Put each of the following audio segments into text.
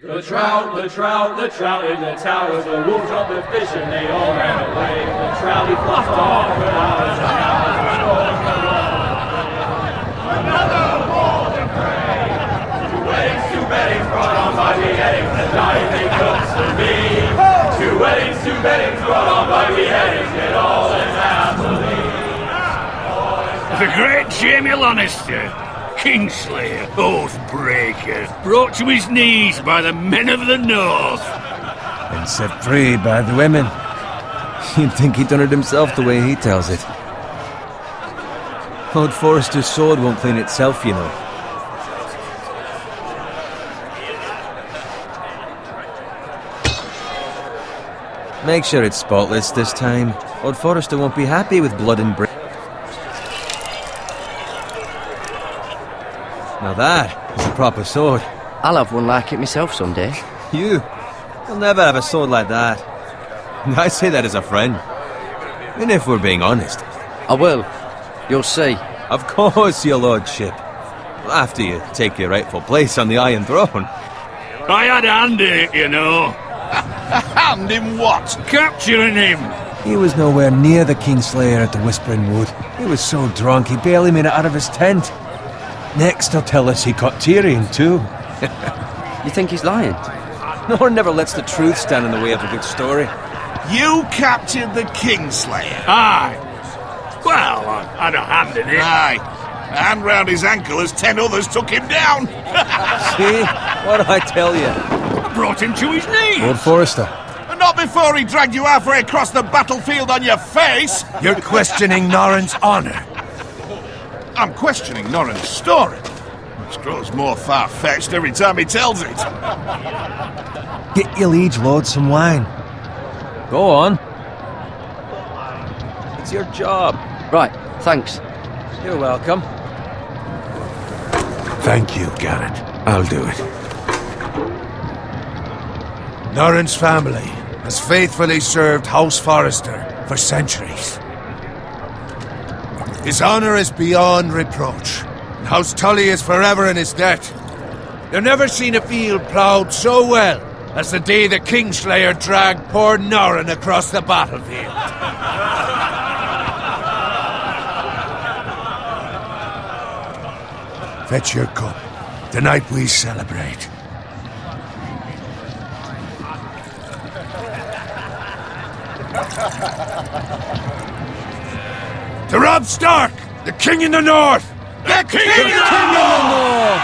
The trout in the towers, the wolves dropped the fish and they all ran away. The trout he flopped off for hours and hours and scores the another war to pray. Two weddings brought on by beheadings, the dying they cooks for me. Two weddings brought on by beheadings, get all in happily. The great Jamie Lannister, Kingslayer, Oathbreaker, brought to his knees by the men of the North. And set free by the women. You'd think he'd done it himself the way he tells it. Lord Forrester's sword won't clean itself, you know. Make sure it's spotless this time. Lord Forrester won't be happy with blood and brain. Now that is a proper sword. I'll have one like it myself someday. You'll never have a sword like that. And I say that as a friend. And if we're being honest. I will. You'll see. Of course, your lordship. After you take your rightful place on the Iron Throne. I had a hand in it, you know. Hand in what? Capturing him. He was nowhere near the Kingslayer at the Whispering Wood. He was so drunk he barely made it out of his tent. Next he'll tell us he caught Tyrion too. You think he's lying? No one never lets the truth stand in the way of a good story. You captured the Kingslayer? Aye. Well, I had a hand in it. Aye. A hand round his ankle as 10 others took him down. See? What did I tell you? I brought him to his knees. Lord Forrester. And not before he dragged you halfway across the battlefield on your face. You're questioning Norrin's honor. I'm questioning Norrin's story, which grows more far-fetched every time he tells it. Get your liege lord some wine. Go on. It's your job. Right, thanks. You're welcome. Thank you, Garrett. I'll do it. Norrin's family has faithfully served House Forrester for centuries. His honor is beyond reproach, and House Tully is forever in his debt. You've never seen a field ploughed so well as the day the Kingslayer dragged poor Norrin across the battlefield. Fetch your cup. Tonight we celebrate. To Robb Stark, the King in the North! The King in the North!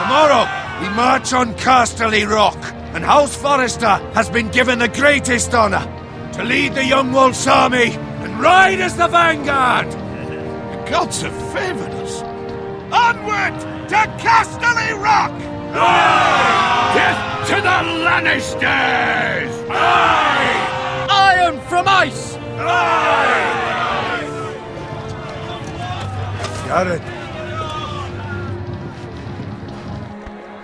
Tomorrow, we march on Casterly Rock, and House Forrester has been given the greatest honor to lead the Young Wolf's army and ride as the vanguard! The gods have favored us. Onward to Casterly Rock! Aye! Death to the Lannisters! Aye! Iron from ice! Aye! Garrett,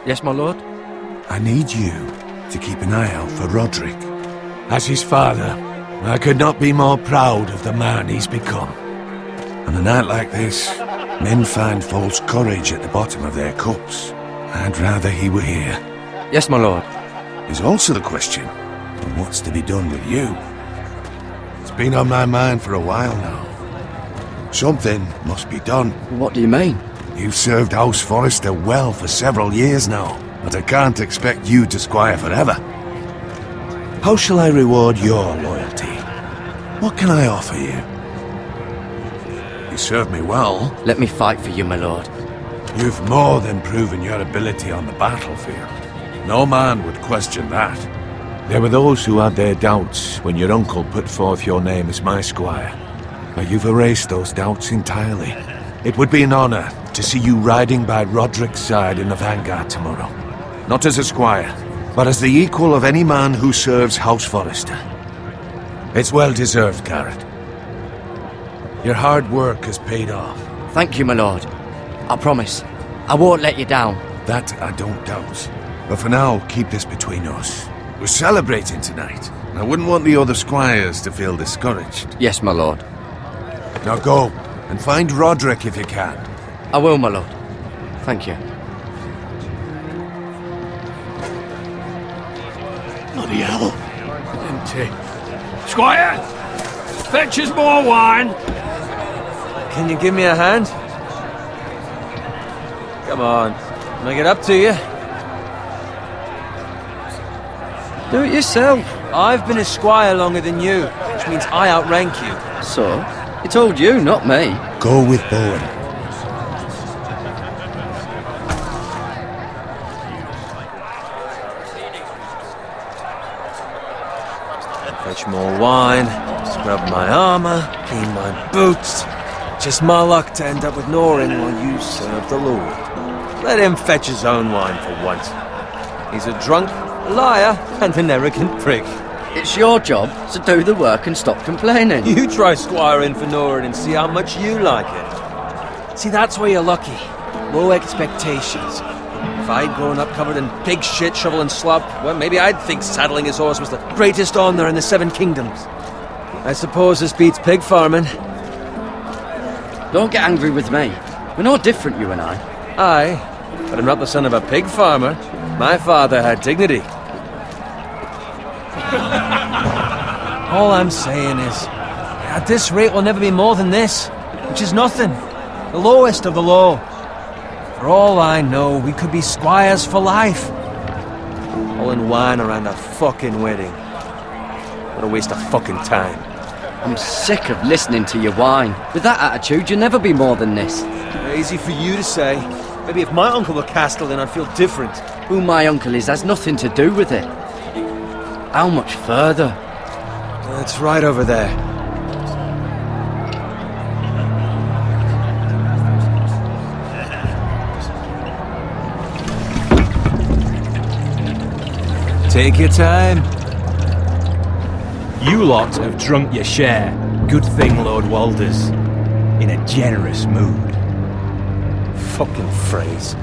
Yes, my lord? I need you to keep an eye out for Roderick. As his father, I could not be more proud of the man he's become. On a night like this, men find false courage at the bottom of their cups. I'd rather he were here. Yes, my lord. There's also the question of what's to be done with you. It's been on my mind for a while now. Something must be done. What do you mean? You've served House Forrester well for several years now, but I can't expect you to squire forever. How shall I reward your loyalty? What can I offer you? You served me well. Let me fight for you, my lord. You've more than proven your ability on the battlefield. No man would question that. There were those who had their doubts when your uncle put forth your name as my squire. But you've erased those doubts entirely. It would be an honor to see you riding by Roderick's side in the vanguard tomorrow. Not as a squire, but as the equal of any man who serves House Forrester. It's well deserved, Garrett. Your hard work has paid off. Thank you, my lord. I promise. I won't let you down. That I don't doubt. But for now, keep this between us. We're celebrating tonight. I wouldn't want the other squires to feel discouraged. Yes, my lord. Now go, and find Roderick if you can. I will, my lord. Thank you. Bloody hell. Empty. Squire! Fetch us more wine! Can you give me a hand? Come on. Make it up to you. Do it yourself. I've been a squire longer than you, which means I outrank you. So? He told you, not me. Go with Bowen. Fetch more wine, scrub my armor, clean my boots. Just my luck to end up with Norin while you serve the Lord. Let him fetch his own wine for once. He's a drunk, a liar, and an arrogant prick. It's your job to do the work and stop complaining. You try squiring for Norin and see how much you like it. See, that's where you're lucky. Low expectations. If I'd grown up covered in pig shit, shovel and slop, well, maybe I'd think saddling his horse was the greatest honour in the Seven Kingdoms. I suppose this beats pig farming. Don't get angry with me. We're no different, you and I. Aye, but I'm not the son of a pig farmer. My father had dignity. All I'm saying is, at this rate we'll never be more than this, which is nothing. The lowest of the low. For all I know, we could be squires for life. Pulling wine around a fucking wedding. What a waste of fucking time. I'm sick of listening to your whine. With that attitude, you'll never be more than this. Easy for you to say. Maybe if my uncle were Castellan, I'd feel different. Who my uncle is has nothing to do with it. How much further? It's right over there. Take your time. You lot have drunk your share. Good thing Lord Walder's in a generous mood. Fucking phrase.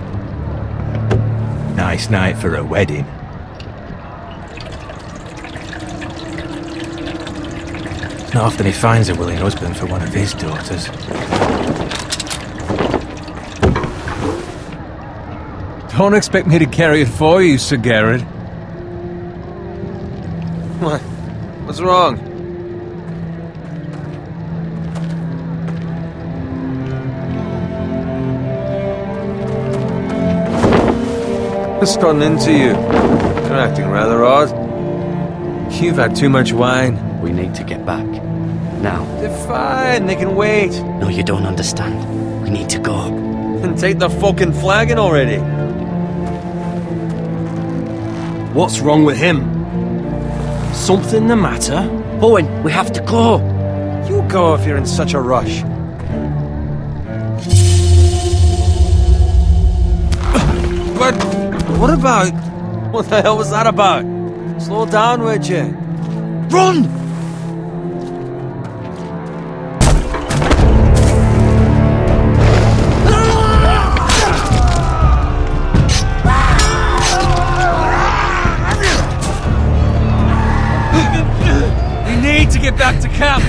Nice night for a wedding. It's not often he finds a willing husband for one of his daughters. Don't expect me to carry it for you, Sir Garrett. What? What's wrong? What's gotten into you? You're acting rather odd. You've had too much wine. We need to get back. Now. They're fine, they can wait. No, you don't understand. We need to go. Then take the fucking flagon already. What's wrong with him? Something the matter? Bowen, we have to go. You go if you're in such a rush. But what about... What the hell was that about? Slow down, would you? Run! We need to get back to camp.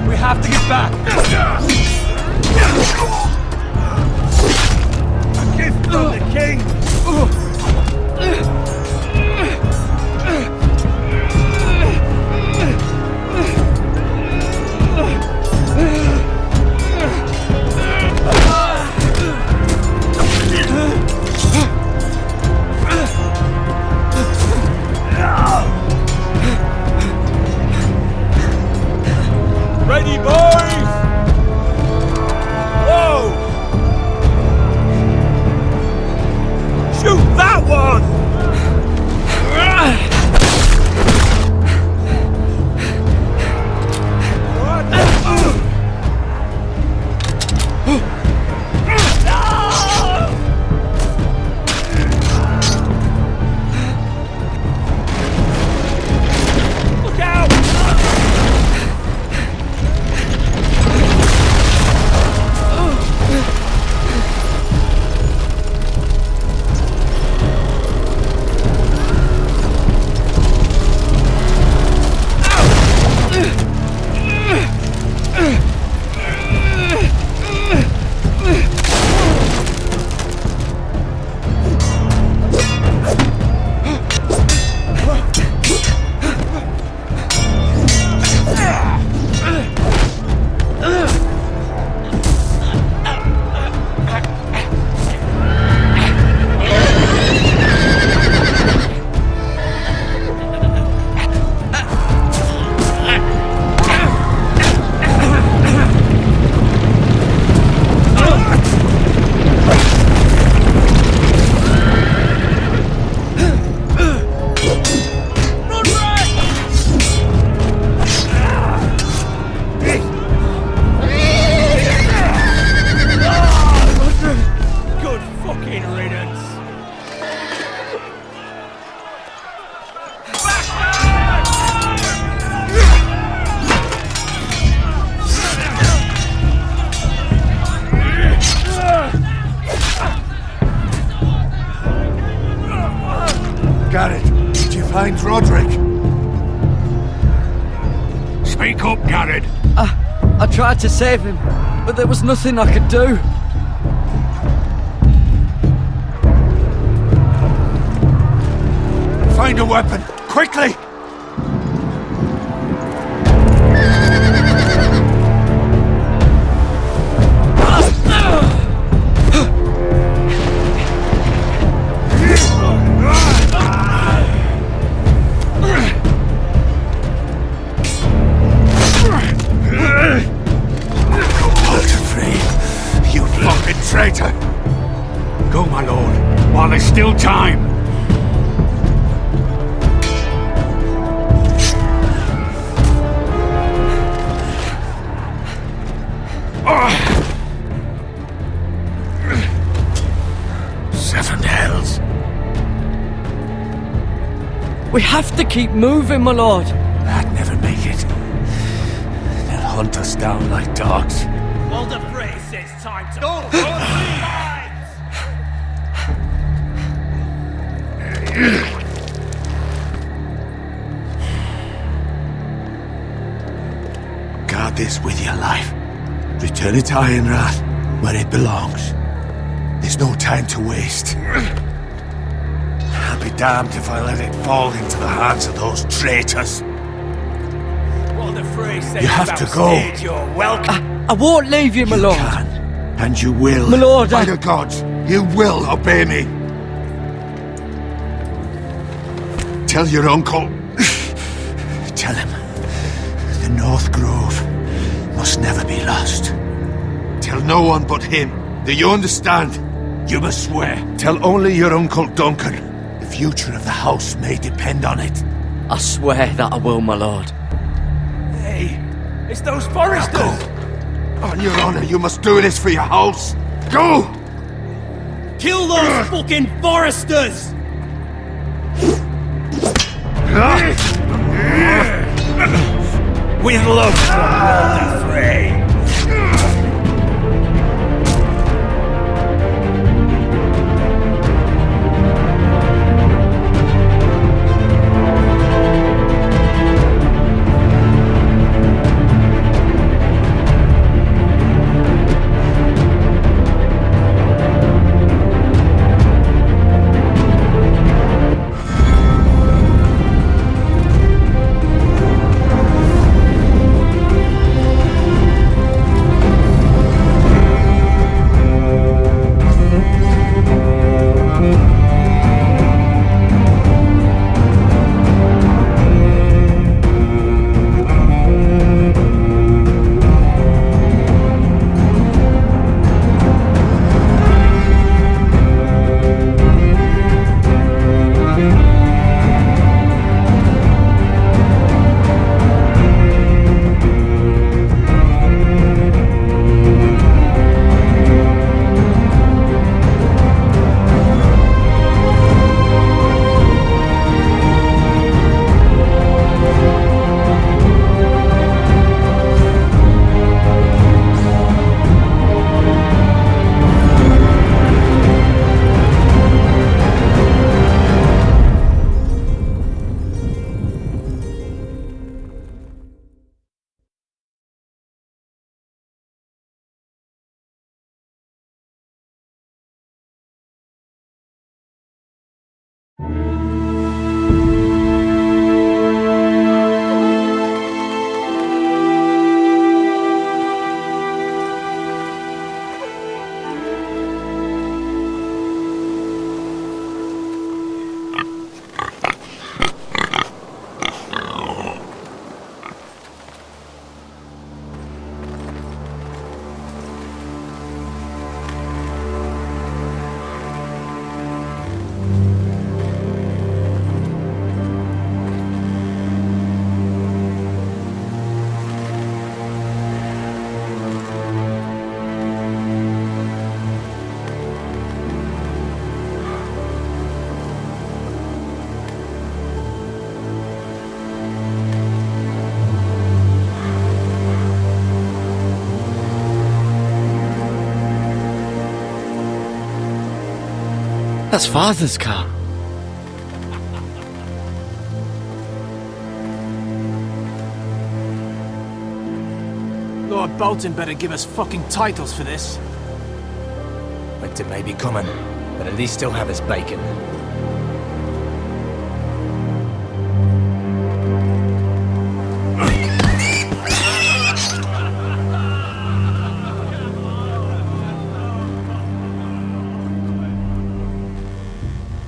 We have to get back. A gift from the king. Ready, boys! Whoa! Shoot that one! Look out! Speak up, Garrett. I tried to save him, but there was nothing I could do. Find a weapon, quickly! You fucking traitor! Go, my lord, while there's still time. Seven hells. We have to keep moving, my lord. I'd never make it. They'll hunt us down like dogs. Well, the phrase says time to go for lives! Guard this with your life. Return it to Ironrath, where it belongs. There's no time to waste. I'll be damned if I let it fall into the hands of those traitors. Well, the phrase says You have to go. You're welcome. I won't leave you, my lord. You can, and you will. My lord, By the gods, you will obey me. Tell your uncle. Tell him. The North Grove must never be lost. Tell no one but him. Do you understand? You must swear. Tell only your Uncle Duncan. The future of the house may depend on it. I swear that I will, my lord. Hey, it's those foresters! Go. On your honor, you must do this for your house. Go! Kill those fucking foresters! With love from Walder Frey. That's Father's car. Lord Bolton better give us fucking titles for this. Winter may be coming, but at least he'll have his bacon.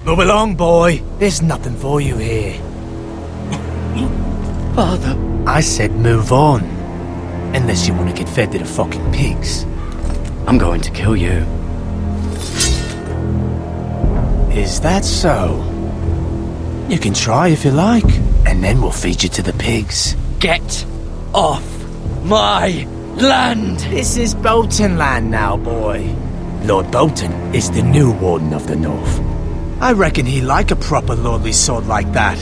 Move along, boy. There's nothing for you here. Father. I said move on. Unless you want to get fed to the fucking pigs. I'm going to kill you. Is that so? You can try if you like, and then we'll feed you to the pigs. Get off my land! This is Bolton land now, boy. Lord Bolton is the new Warden of the North. I reckon he like a proper lordly sword like that.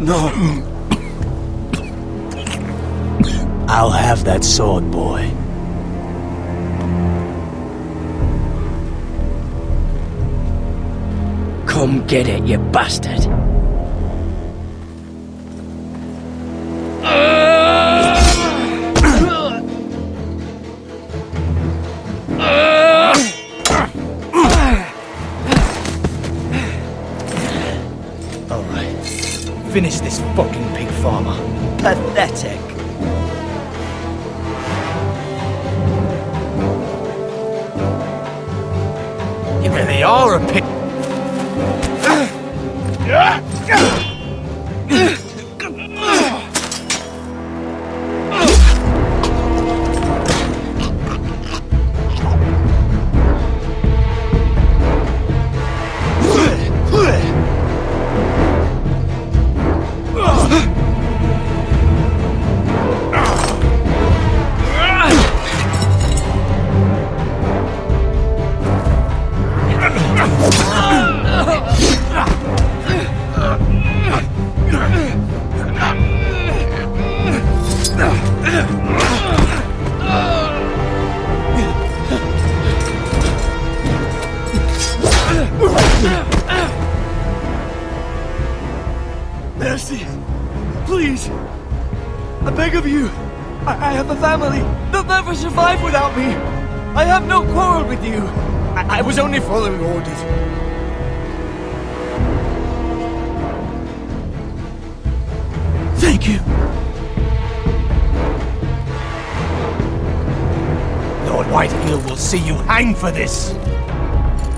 No. I'll have that sword, boy. Come get it, you bastard. Alright. Finish this fucking pig farmer. Pathetic. You really are a pig. Mercy! Please! I beg of you! I have a family! They'll never survive without me! I have no quarrel with you! I was only following orders. Thank you! Lord Whitehill will see you hang for this.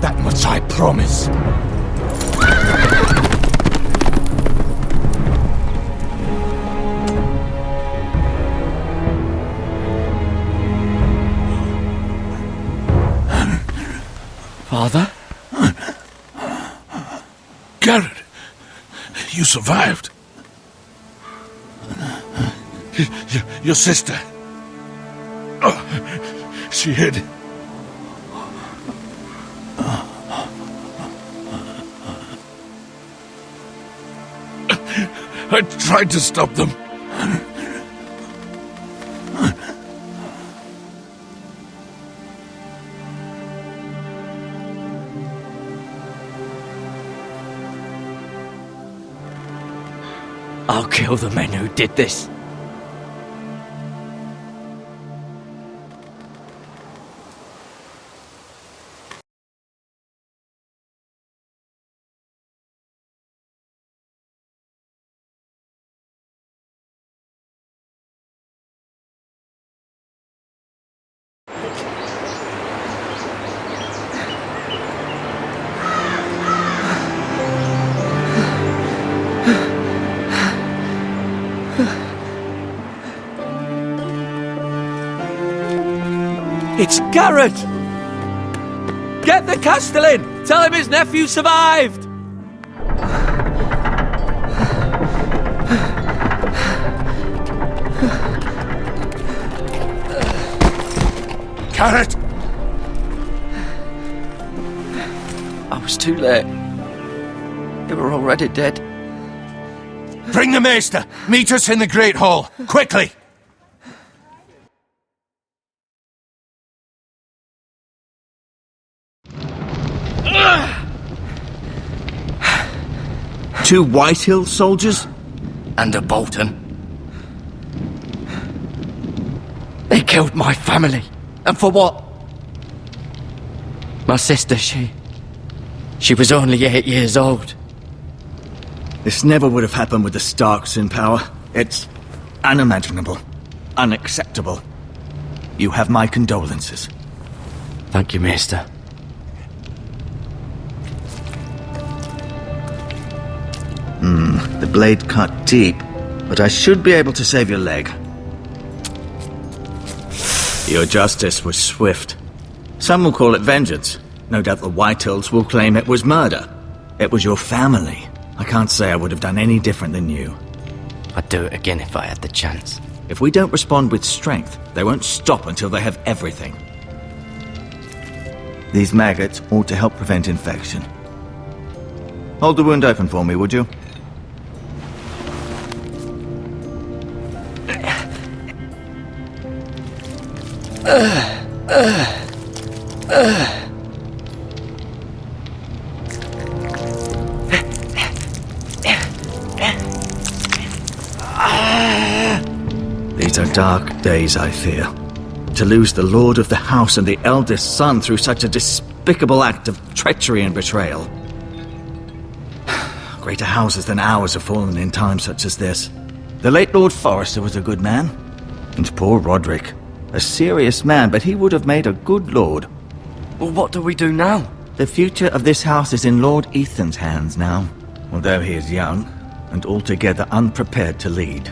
That much I promise. Father? Garrett, you survived. Your sister. Oh, she hid. I tried to stop them. I'll kill the men who did this. It's Garrett! Get the Castellan! Tell him his nephew survived! Garrett! I was too late. They were already dead. Bring the maester! Meet us in the Great Hall! Quickly! 2 Whitehill soldiers? And a Bolton. They killed my family. And for what? My sister, she was only 8 years old. This never would have happened with the Starks in power. It's unimaginable. Unacceptable. You have my condolences. Thank you, Maester. The blade cut deep, but I should be able to save your leg. Your justice was swift. Some will call it vengeance. No doubt the Whitehills will claim it was murder. It was your family. I can't say I would have done any different than you. I'd do it again if I had the chance. If we don't respond with strength, they won't stop until they have everything. These maggots ought to help prevent infection. Hold the wound open for me, would you? These are dark days, I fear. To lose the lord of the house and the eldest son through such a despicable act of treachery and betrayal. Greater houses than ours have fallen in times such as this. The late Lord Forrester was a good man. And poor Roderick. A serious man, but he would have made a good lord. Well, what do we do now? The future of this house is in Lord Ethan's hands now. Although he is young, and altogether unprepared to lead.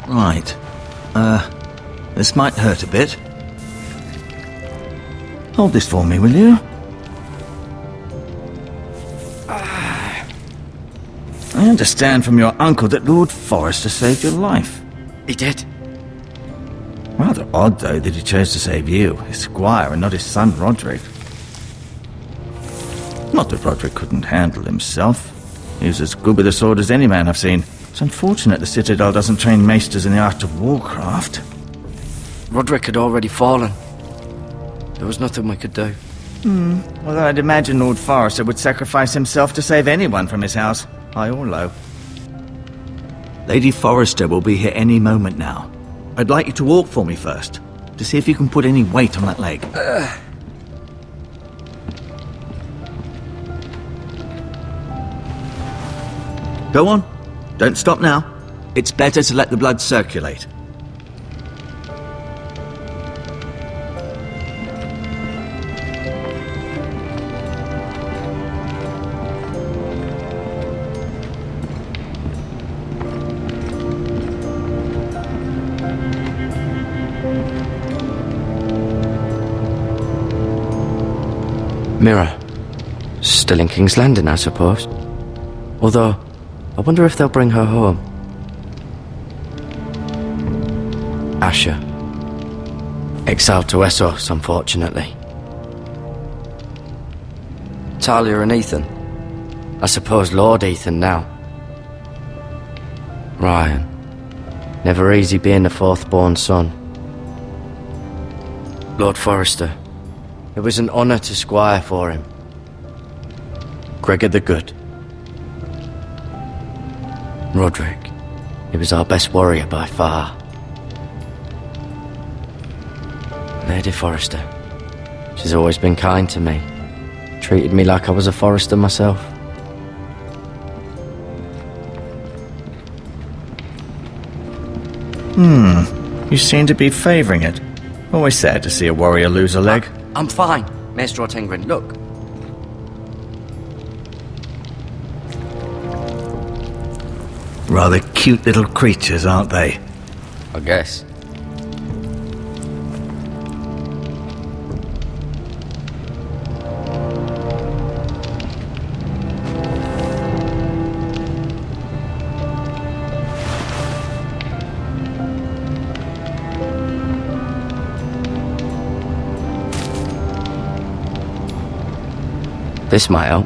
Right. This might hurt a bit. Hold this for me, will you? I understand from your uncle that Lord Forrester saved your life. He did. Rather odd, though, that he chose to save you, his squire, and not his son Roderick. Not that Roderick couldn't handle himself. He was as good with a sword as any man I've seen. It's unfortunate the Citadel doesn't train maesters in the art of warcraft. Roderick had already fallen. There was nothing we could do. Although I'd imagine Lord Forrester would sacrifice himself to save anyone from his house, high or low. Lady Forrester will be here any moment now. I'd like you to walk for me first, to see if you can put any weight on that leg. Go on. Don't stop now. It's better to let the blood circulate. Mirror. Still in King's Landing, I suppose. Although, I wonder if they'll bring her home. Asher. Exiled to Essos, unfortunately. Talia and Ethan. I suppose Lord Ethan now. Ryan. Never easy being the fourth-born son. Lord Forrester. It was an honour to squire for him. Gregor the Good. Roderick. He was our best warrior by far. Lady Forrester. She's always been kind to me. Treated me like I was a Forrester myself. You seem to be favouring it. Always sad to see a warrior lose a leg. I'm fine, Maester Ortengrin. Look. Rather cute little creatures, aren't they? I guess. This might help.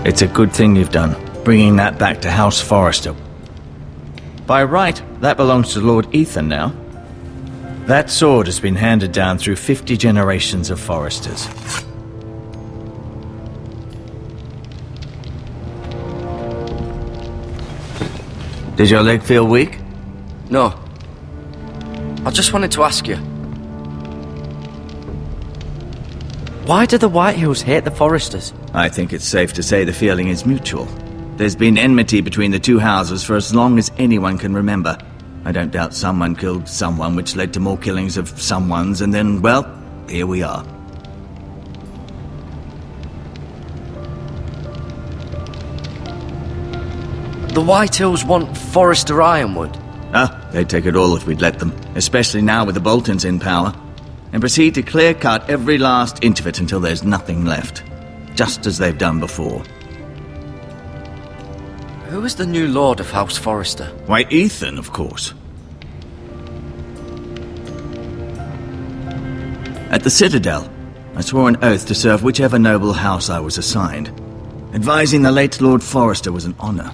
It's a good thing you've done, bringing that back to House Forrester. By right, that belongs to Lord Ethan now. That sword has been handed down through 50 generations of Forresters. Did your leg feel weak? No. I just wanted to ask you. Why do the Whitehills hate the Forresters? I think it's safe to say the feeling is mutual. There's been enmity between the two houses for as long as anyone can remember. I don't doubt someone killed someone, which led to more killings of someones, and then, well, here we are. The Whitehills want Forrester Ironwood. Ah, they'd take it all if we'd let them, especially now with the Boltons in power, and proceed to clear-cut every last inch of it until there's nothing left, just as they've done before. Who is the new Lord of House Forrester? Why, Ethan, of course. At the Citadel, I swore an oath to serve whichever noble house I was assigned. Advising the late Lord Forrester was an honor.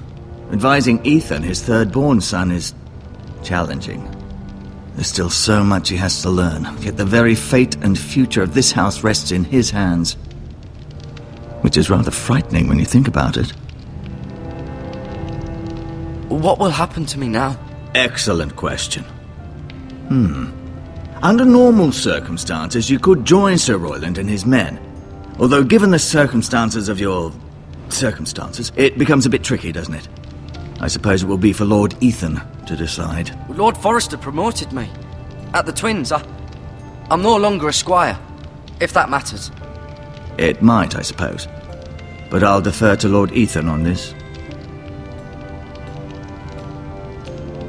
Advising Ethan, his third-born son, is challenging. There's still so much he has to learn, yet the very fate and future of this house rests in his hands. Which is rather frightening when you think about it. What will happen to me now? Excellent question. Under normal circumstances, you could join Sir Royland and his men. Although given the circumstances of your circumstances, it becomes a bit tricky, doesn't it? I suppose it will be for Lord Ethan to decide. Lord Forrester promoted me. At the Twins, I'm no longer a squire, if that matters. It might, I suppose. But I'll defer to Lord Ethan on this.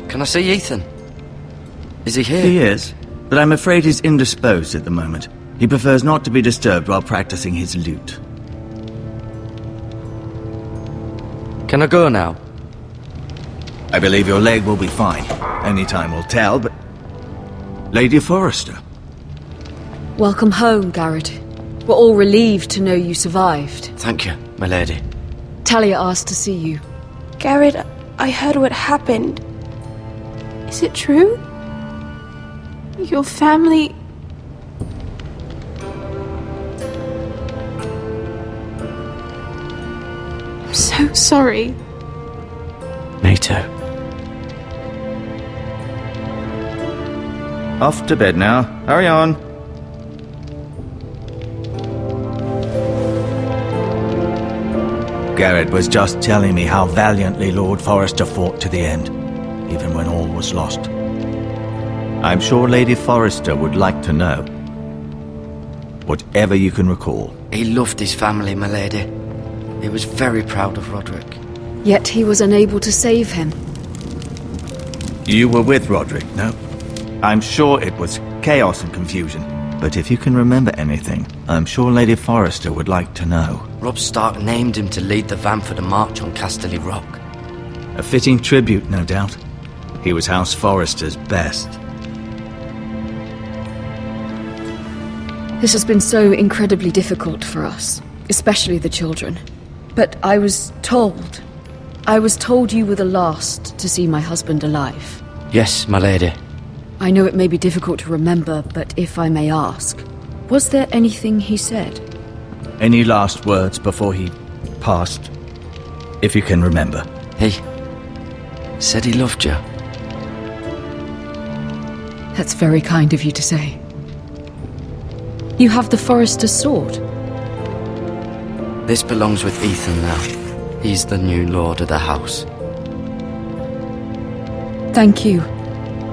Can I see Ethan? Is he here? He is, but I'm afraid he's indisposed at the moment. He prefers not to be disturbed while practicing his lute. Can I go now? I believe your leg will be fine. Only time will tell, but... Lady Forrester. Welcome home, Garrett. We're all relieved to know you survived. Thank you, my lady. Talia asked to see you. Garrett, I heard what happened. Is it true? Your family... I'm so sorry. Me too. Off to bed now. Hurry on. Garrett was just telling me how valiantly Lord Forrester fought to the end, even when all was lost. I'm sure Lady Forrester would like to know. Whatever you can recall. He loved his family, my lady. He was very proud of Roderick. Yet he was unable to save him. You were with Roderick, no? I'm sure it was chaos and confusion. But if you can remember anything, I'm sure Lady Forrester would like to know. Robb Stark named him to lead the van for the march on Casterly Rock. A fitting tribute, no doubt. He was House Forrester's best. This has been so incredibly difficult for us, especially the children. But I was told you were the last to see my husband alive. Yes, my lady. I know it may be difficult to remember, but if I may ask, was there anything he said? Any last words before he passed? If you can remember. He said he loved you. That's very kind of you to say. You have the Forrester's sword. This belongs with Ethan now. He's the new lord of the house. Thank you,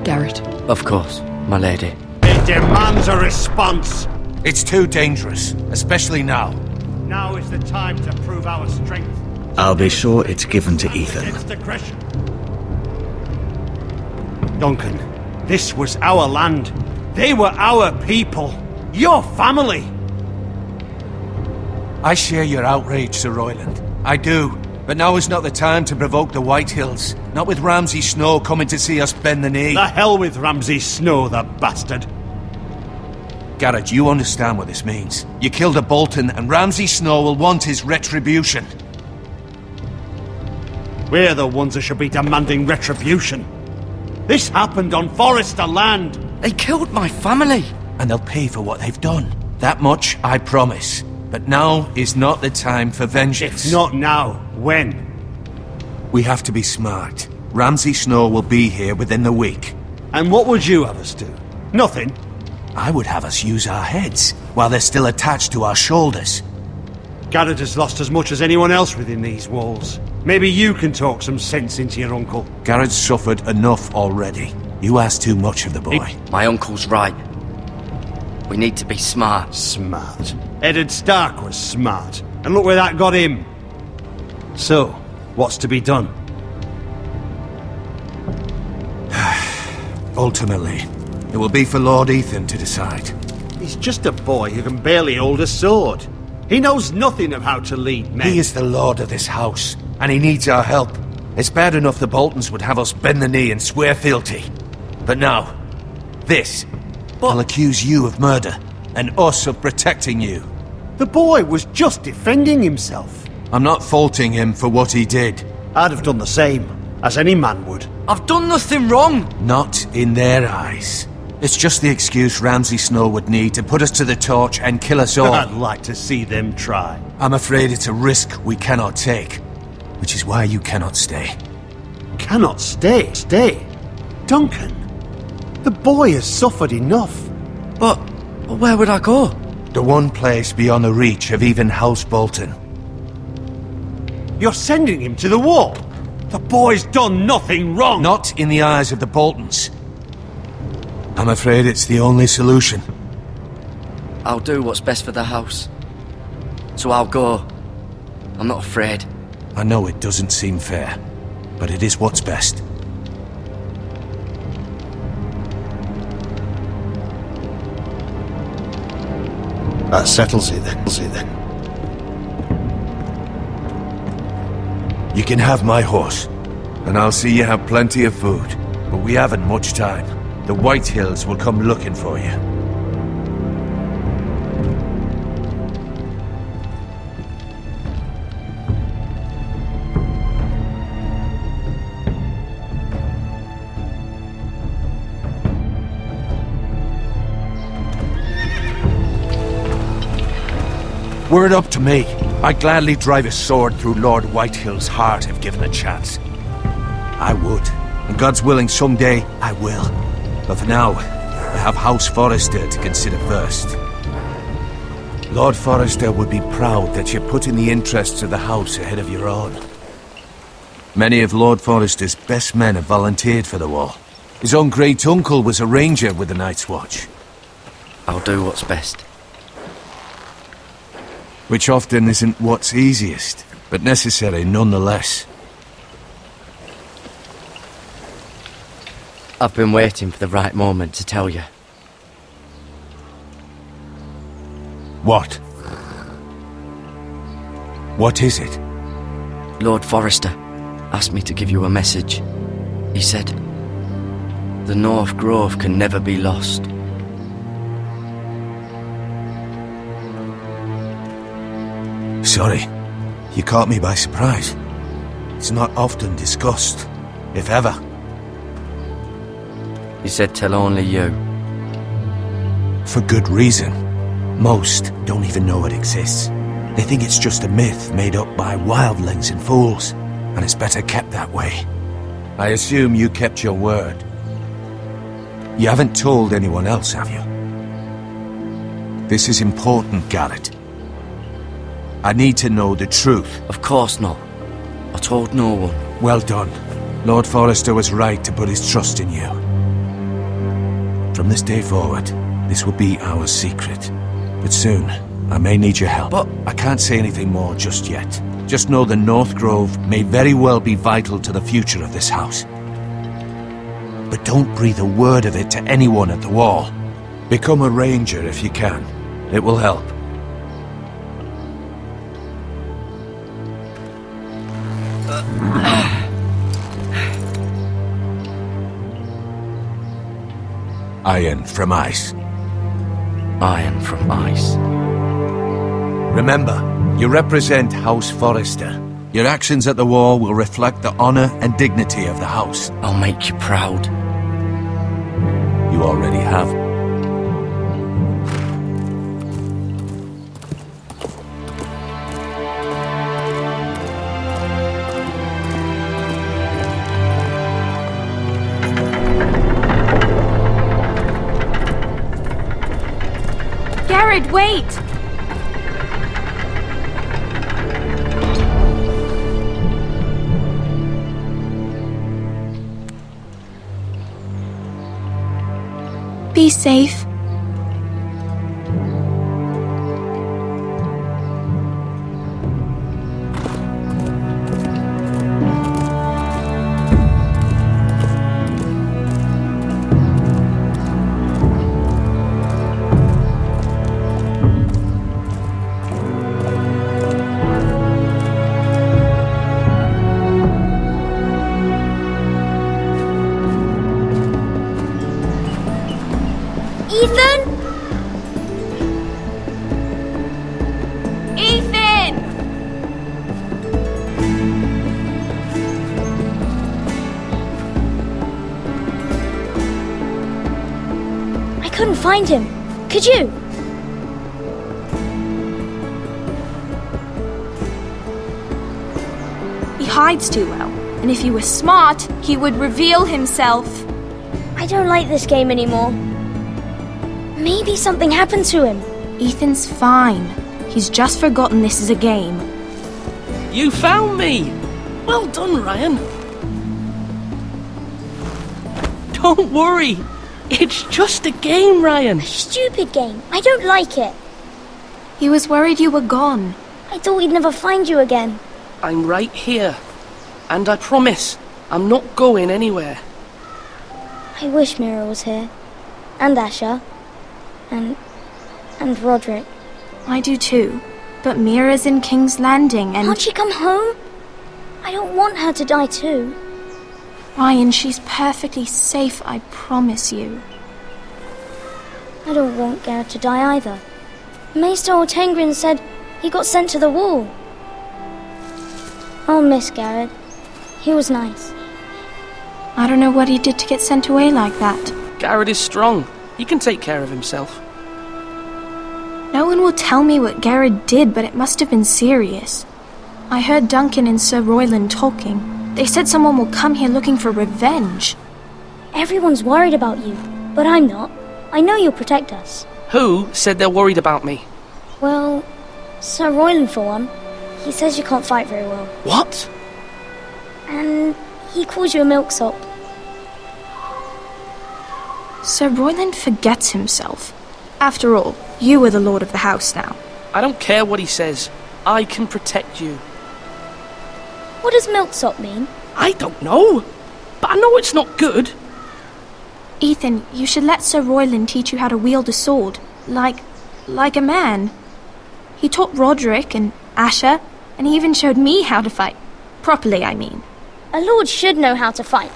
Garrett. Of course, my lady. It demands a response. It's too dangerous, especially now. Now is the time to prove our strength. I'll be sure it's given to Ethan. Against aggression. Duncan, this was our land. They were our people. Your family. I share your outrage, Sir Royland. I do. But now is not the time to provoke the Whitehills. Not with Ramsay Snow coming to see us bend the knee. The hell with Ramsay Snow, the bastard. Garrett, you understand what this means. You killed a Bolton, and Ramsay Snow will want his retribution. We're the ones who should be demanding retribution. This happened on Forrester land. They killed my family. And they'll pay for what they've done. That much I promise. But now is not the time for vengeance. If not now, when? We have to be smart. Ramsay Snow will be here within the week. And what would you have us do? Nothing. I would have us use our heads, while they're still attached to our shoulders. Garrett has lost as much as anyone else within these walls. Maybe you can talk some sense into your uncle. Garrett's suffered enough already. You ask too much of the boy. My uncle's right. We need to be smart. Smart. Eddard Stark was smart. And look where that got him. So, what's to be done? Ultimately, it will be for Lord Ethan to decide. He's just a boy who can barely hold a sword. He knows nothing of how to lead men. He is the lord of this house, and he needs our help. It's bad enough the Boltons would have us bend the knee and swear fealty. But now, this will accuse you of murder, and us of protecting you. The boy was just defending himself. I'm not faulting him for what he did. I'd have done the same, as any man would. I've done nothing wrong. Not in their eyes. It's just the excuse Ramsay Snow would need to put us to the torch and kill us all. I'd like to see them try. I'm afraid it's a risk we cannot take, which is why you cannot stay. Cannot stay? Stay? Duncan, the boy has suffered enough. But where would I go? The one place beyond the reach of even House Bolton. You're sending him to the wall? The boy's done nothing wrong! Not in the eyes of the Boltons. I'm afraid it's the only solution. I'll do what's best for the house. So I'll go. I'm not afraid. I know it doesn't seem fair, but it is what's best. That settles it then. You can have my horse, and I'll see you have plenty of food. But we haven't much time. The White Hills will come looking for you. Were it up to me, I'd gladly drive a sword through Lord Whitehill's heart if given a chance. I would, and God's willing someday I will. But for now, I have House Forrester to consider first. Lord Forrester would be proud that you put in the interests of the house ahead of your own. Many of Lord Forrester's best men have volunteered for the war. His own great-uncle was a ranger with the Night's Watch. I'll do what's best. Which often isn't what's easiest, but necessary nonetheless. I've been waiting for the right moment to tell you. What? What is it? Lord Forrester asked me to give you a message. He said, the North Grove can never be lost. Sorry, you caught me by surprise. It's not often discussed, if ever. He said tell only you. For good reason. Most don't even know it exists. They think it's just a myth made up by wildlings and fools, and it's better kept that way. I assume you kept your word. You haven't told anyone else, have you? This is important, Garrett. I need to know the truth. Of course not. I told no one. Well done. Lord Forrester was right to put his trust in you. From this day forward, this will be our secret. But soon, I may need your help. But I can't say anything more just yet. Just know the North Grove may very well be vital to the future of this house. But don't breathe a word of it to anyone at the wall. Become a ranger if you can. It will help. Iron from ice. Iron from ice. Remember, you represent House Forrester. Your actions at the war will reflect the honor and dignity of the house. I'll make you proud. You already have. Garrett, wait! Be safe. Ethan? Ethan! I couldn't find him. Could you? He hides too well, and if he were smart, he would reveal himself. I don't like this game anymore. Maybe something happened to him. Ethan's fine. He's just forgotten this is a game. You found me! Well done, Ryan. Don't worry. It's just a game, Ryan. A stupid game. I don't like it. He was worried you were gone. I thought we'd never find you again. I'm right here. And I promise, I'm not going anywhere. I wish Mira was here. And Asher. And Roderick. I do too. But Mira's in King's Landing and... Can't she come home? I don't want her to die too. Ryan, she's perfectly safe, I promise you. I don't want Garrett to die either. Maester Ortengrin said he got sent to the wall. I'll miss Garrett. He was nice. I don't know what he did to get sent away like that. Garrett is strong. He can take care of himself. No one will tell me what Garrett did, but it must have been serious. I heard Duncan and Sir Royland talking. They said someone will come here looking for revenge. Everyone's worried about you, but I'm not. I know you'll protect us. Who said they're worried about me? Well, Sir Royland for one. He says you can't fight very well. What? And he calls you a milksop. Sir Royland forgets himself. After all, you are the lord of the house now. I don't care what he says. I can protect you. What does milksop mean? I don't know. But I know it's not good. Ethan, you should let Sir Royland teach you how to wield a sword. Like a man. He taught Roderick and Asher, and he even showed me how to fight. Properly, I mean. A lord should know how to fight.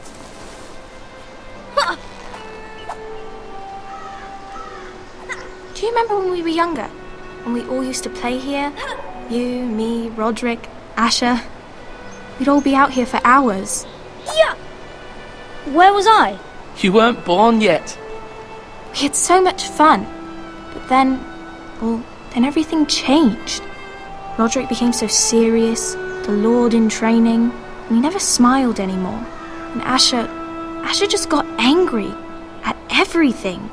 Do you remember when we were younger? When we all used to play here? You, me, Roderick, Asher. We'd all be out here for hours. Yeah! Where was I? You weren't born yet. We had so much fun. But then everything changed. Roderick became so serious, the Lord in training, and he never smiled anymore. And Asher just got angry at everything.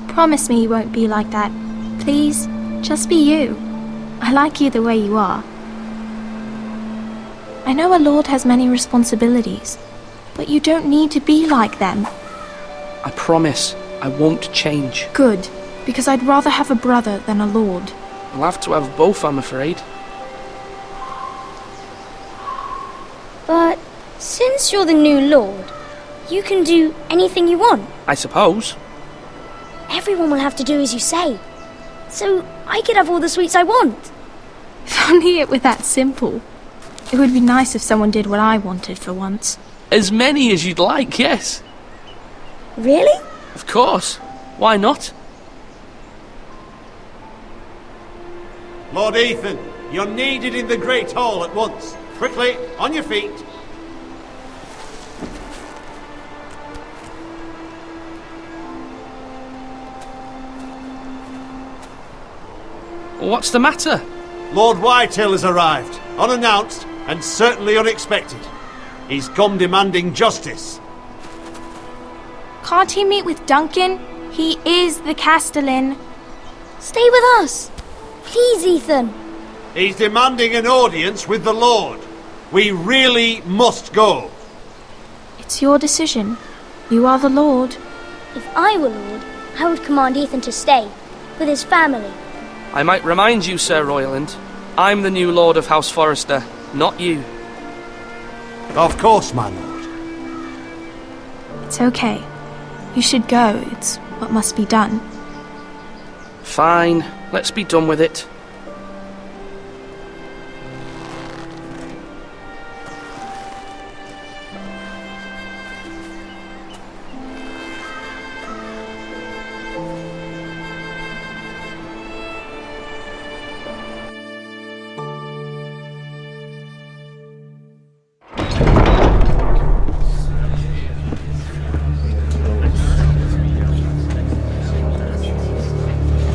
Promise me you won't be like that. Please, just be you. I like you the way you are. I know a lord has many responsibilities, but you don't need to be like them. I promise I won't change. Good, because I'd rather have a brother than a lord. I'll have to have both, I'm afraid. But since you're the new lord, you can do anything you want. I suppose. Everyone will have to do as you say. So I could have all the sweets I want. If only it were that simple. It would be nice if someone did what I wanted for once. As many as you'd like, yes. Really? Of course. Why not? Lord Ethan, You're needed in the Great Hall at once. Quickly, on your feet. What's the matter? Lord Whitehill has arrived, unannounced and certainly unexpected. He's come demanding justice. Can't he meet with Duncan? He is the Castellan. Stay with us. Please, Ethan. He's demanding an audience with the Lord. We really must go. It's your decision. You are the Lord. If I were Lord, I would command Ethan to stay, with his family. I might remind you, Sir Royland, I'm the new Lord of House Forrester, not you. Of course, my lord. It's okay. You should go. It's what must be done. Fine, let's be done with it.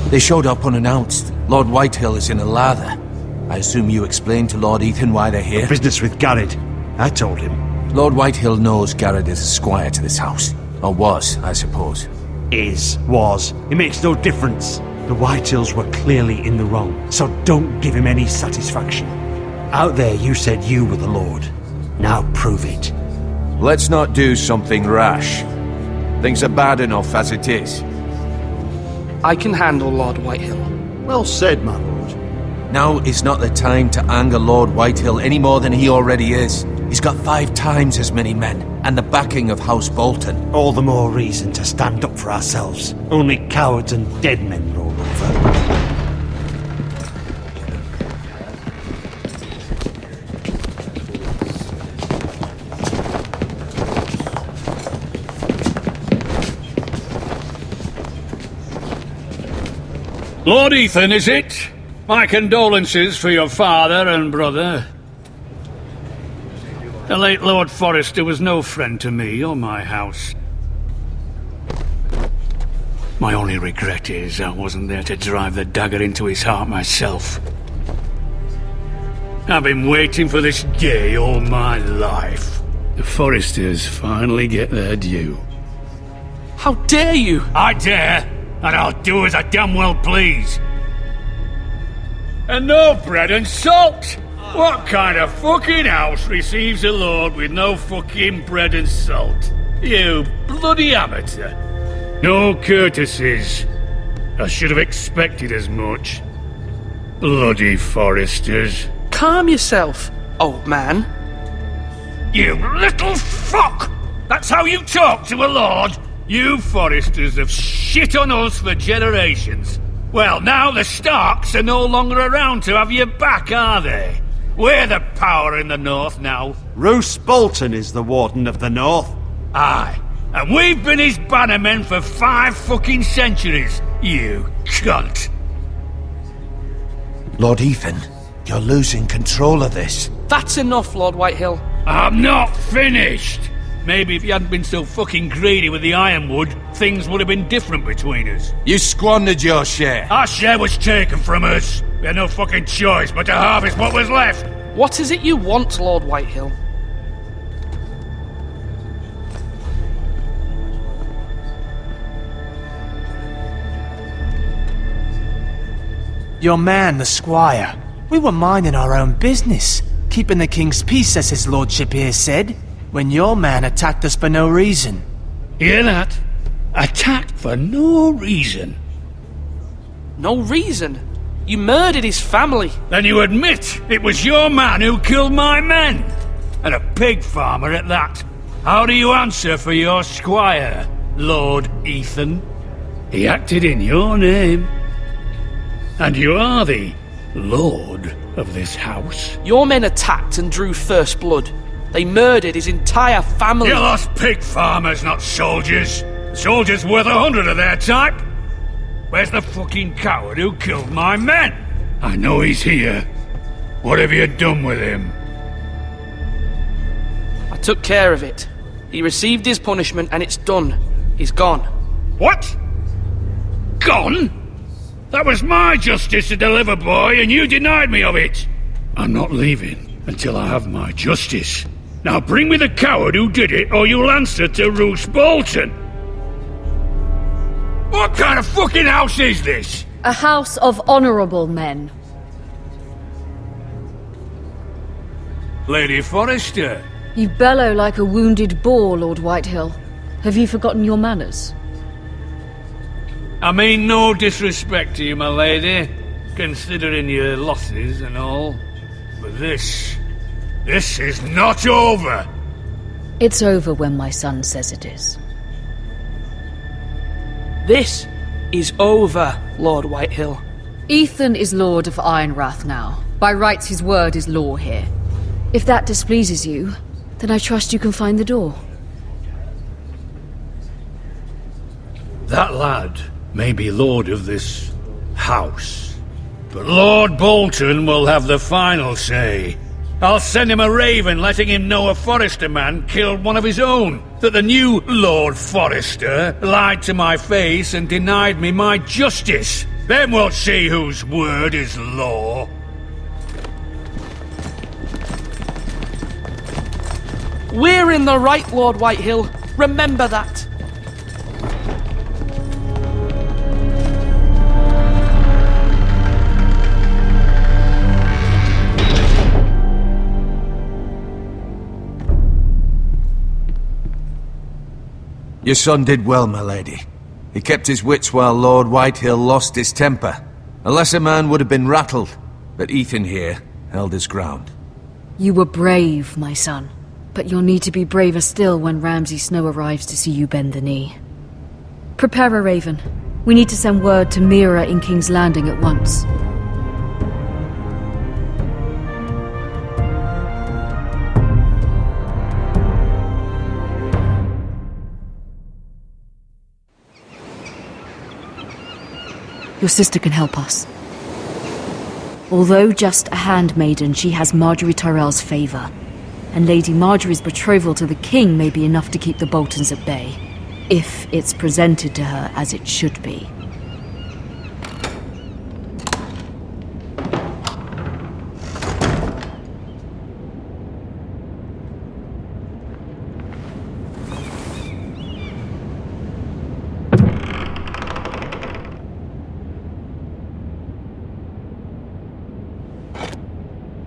They showed up unannounced. Lord Whitehill is in a lather. I assume you explained to Lord Ethan why they're here? Business with Garrett. I told him. Lord Whitehill knows Garrett is a squire to this house. Or was, I suppose. Was. It makes no difference. The Whitehills were clearly in the wrong, so don't give him any satisfaction. Out there you said you were the Lord. Now prove it. Let's not do something rash. Things are bad enough as it is. I can handle Lord Whitehill. Well said, my lord. Now is not the time to anger Lord Whitehill any more than he already is. He's got 5 times as many men, and the backing of House Bolton. All the more reason to stand up for ourselves. Only cowards and dead men roll over. Lord Ethan, is it? My condolences for your father and brother. The late Lord Forrester was no friend to me or my house. My only regret is I wasn't there to drive the dagger into his heart myself. I've been waiting for this day all my life. The Forresters finally get their due. How dare you! I dare, and I'll do as I damn well please. And no bread and salt! What kind of fucking house receives a lord with no fucking bread and salt? You bloody amateur. No courtesies. I should have expected as much. Bloody Forresters. Calm yourself, old man. You little fuck! That's how you talk to a lord? You Forresters have shit on us for generations. Well, now the Starks are no longer around to have your back, are they? We're the power in the north now. Roose Bolton is the Warden of the North. Aye. And we've been his bannermen for 5 fucking centuries, you cunt. Lord Ethan, you're losing control of this. That's enough, Lord Whitehill. I'm not finished. Maybe if you hadn't been so fucking greedy with the ironwood, things would have been different between us. You squandered your share. Our share was taken from us. We had no fucking choice but to harvest what was left. What is it you want, Lord Whitehill? Your man, the squire. We were minding our own business, keeping the king's peace, as his lordship here said, when your man attacked us for no reason. Hear that? Attacked for no reason. No reason? You murdered his family. Then you admit it was your man who killed my men. And a pig farmer at that. How do you answer for your squire, Lord Ethan? He acted in your name. And you are the lord of this house. Your men attacked and drew first blood. They murdered his entire family. You lost pig farmers, not soldiers. Soldiers worth 100 of their type. Where's the fucking coward who killed my men? I know he's here. What have you done with him? I took care of it. He received his punishment and it's done. He's gone. What? Gone? That was my justice to deliver, boy, and you denied me of it. I'm not leaving until I have my justice. Now bring me the coward who did it, or you'll answer to Roose Bolton. What kind of fucking house is this? A house of honorable men. Lady Forrester. You bellow like a wounded boar, Lord Whitehill. Have you forgotten your manners? I mean no disrespect to you, my lady, considering your losses and all. But this is not over. It's over when my son says it is. This is over, Lord Whitehill. Ethan is Lord of Ironrath now. By rights, his word is law here. If that displeases you, then I trust you can find the door. That lad may be lord of this house, but Lord Bolton will have the final say. I'll send him a raven letting him know a Forrester man killed one of his own, that the new Lord Forrester lied to my face and denied me my justice. Then we'll see whose word is law. We're in the right, Lord Whitehill. Remember that. Your son did well, my lady. He kept his wits while Lord Whitehill lost his temper. A lesser man would have been rattled, but Ethan here held his ground. You were brave, my son. But you'll need to be braver still when Ramsay Snow arrives to see you bend the knee. Prepare a raven. We need to send word to Mira in King's Landing at once. Your sister can help us. Although just a handmaiden, she has Marjorie Tyrell's favor. And Lady Marjorie's betrothal to the king may be enough to keep the Boltons at bay, if it's presented to her as it should be.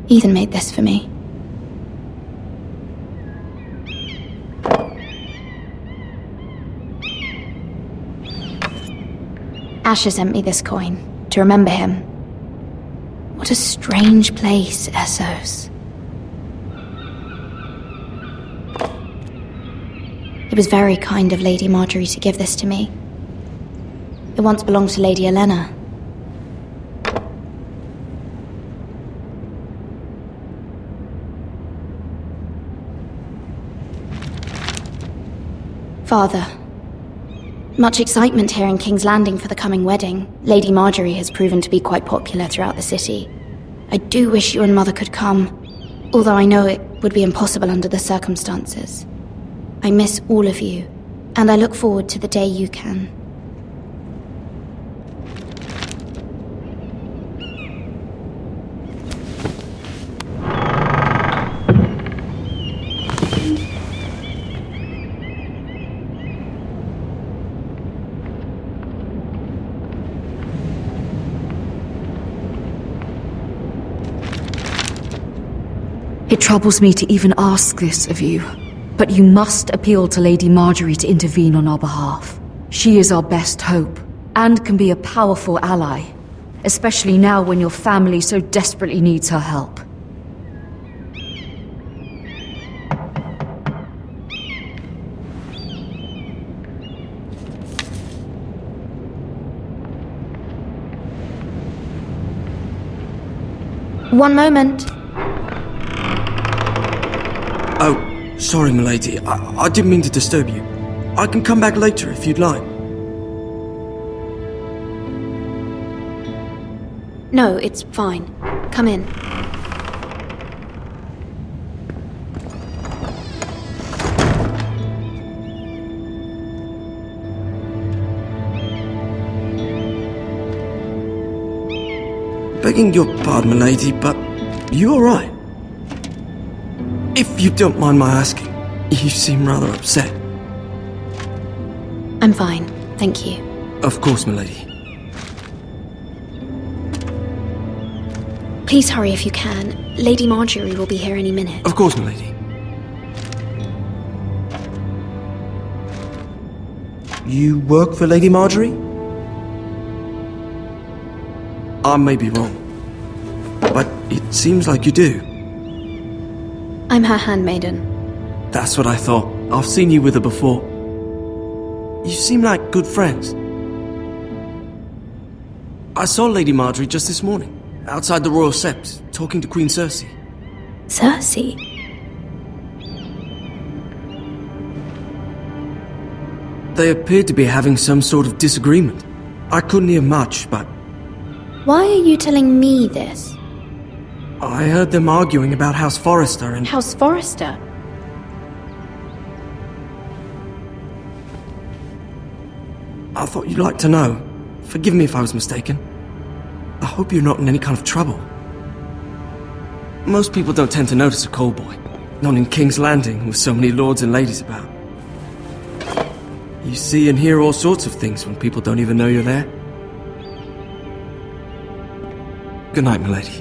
Ethan made this for me. Asher sent me this coin, to remember him. What a strange place, Essos. It was very kind of Lady Marjorie to give this to me. It once belonged to Lady Elena. Father, much excitement here in King's Landing for the coming wedding. Lady Marjorie has proven to be quite popular throughout the city. I do wish you and Mother could come, although I know it would be impossible under the circumstances. I miss all of you, and I look forward to the day you can. It troubles me to even ask this of you, but you must appeal to Lady Marjorie to intervene on our behalf. She is our best hope, and can be a powerful ally, especially now when your family so desperately needs her help. One moment. Oh, sorry, milady. I didn't mean to disturb you. I can come back later if you'd like. No, it's fine. Come in. Begging your pardon, milady, but you alright? If you don't mind my asking, you seem rather upset. I'm fine, thank you. Of course, milady. Please hurry if you can. Lady Marjorie will be here any minute. Of course, milady. You work for Lady Marjorie? I may be wrong, but it seems like you do. I'm her handmaiden. That's what I thought. I've seen you with her before. You seem like good friends. I saw Lady Marjorie just this morning, outside the Royal Sept, talking to Queen Cersei. Cersei? They appeared to be having some sort of disagreement. I couldn't hear much, but Why are you telling me this? I heard them arguing about House Forrester and... House Forrester? I thought you'd like to know. Forgive me if I was mistaken. I hope you're not in any kind of trouble. Most people don't tend to notice a call boy. Not in King's Landing, with so many lords and ladies about. You see and hear all sorts of things when people don't even know you're there. Good night, milady.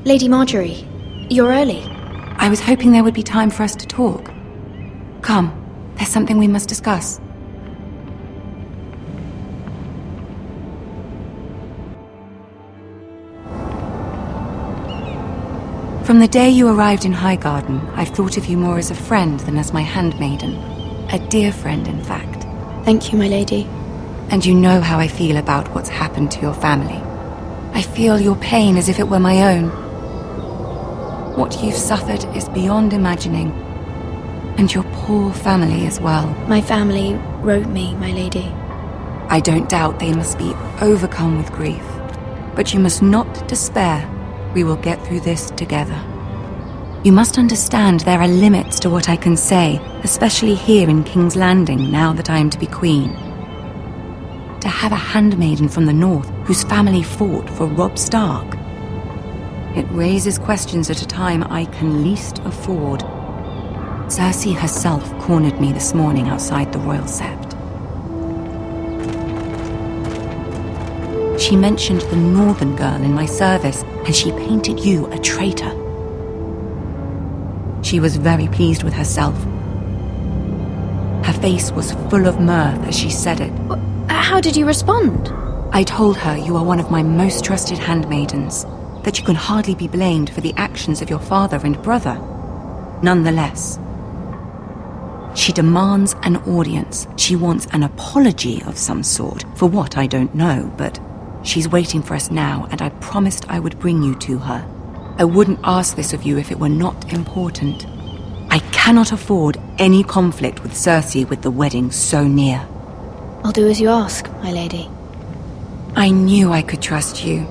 Lady Marjorie, you're early. I was hoping there would be time for us to talk. Come, there's something we must discuss. From the day you arrived in Highgarden, I've thought of you more as a friend than as my handmaiden. A dear friend, in fact. Thank you, my lady. And you know how I feel about what's happened to your family. I feel your pain as if it were my own. What you've suffered is beyond imagining. And your poor family as well. My family wrote me, my lady. I don't doubt they must be overcome with grief. But you must not despair. We will get through this together. You must understand there are limits to what I can say, especially here in King's Landing, now that I am to be queen. To have a handmaiden from the north whose family fought for Robb Stark. It raises questions at a time I can least afford. Cersei herself cornered me this morning outside the Royal Sept. She mentioned the northern girl in my service, and she painted you a traitor. She was very pleased with herself. Her face was full of mirth as she said it. How did you respond? I told her you are one of my most trusted handmaidens, that you can hardly be blamed for the actions of your father and brother. Nonetheless, she demands an audience. She wants an apology of some sort, for what I don't know, but she's waiting for us now, and I promised I would bring you to her. I wouldn't ask this of you if it were not important. I cannot afford any conflict with Cersei with the wedding so near. I'll do as you ask, my lady. I knew I could trust you.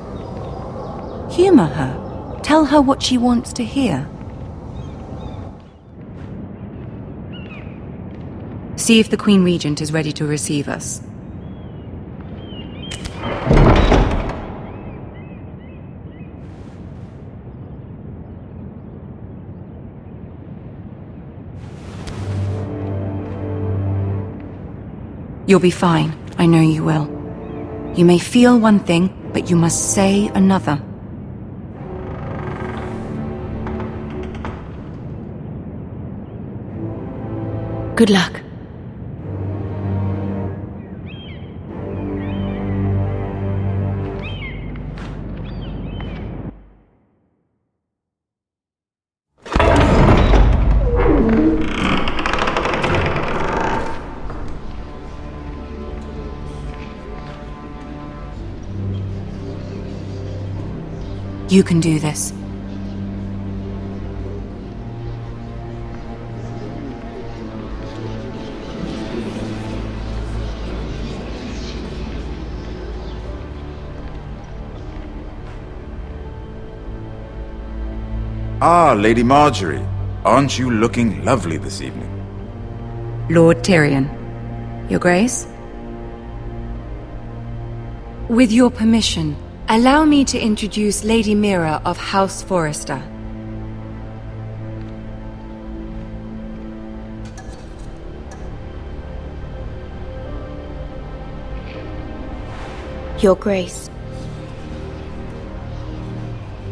Humor her. Tell her what she wants to hear. See if the Queen Regent is ready to receive us. You'll be fine. I know you will. You may feel one thing, but you must say another. Good luck. You can do this. Ah, Lady Marjorie. Aren't you looking lovely this evening? Lord Tyrion. Your Grace? With your permission, allow me to introduce Lady Mira of House Forrester. Your Grace.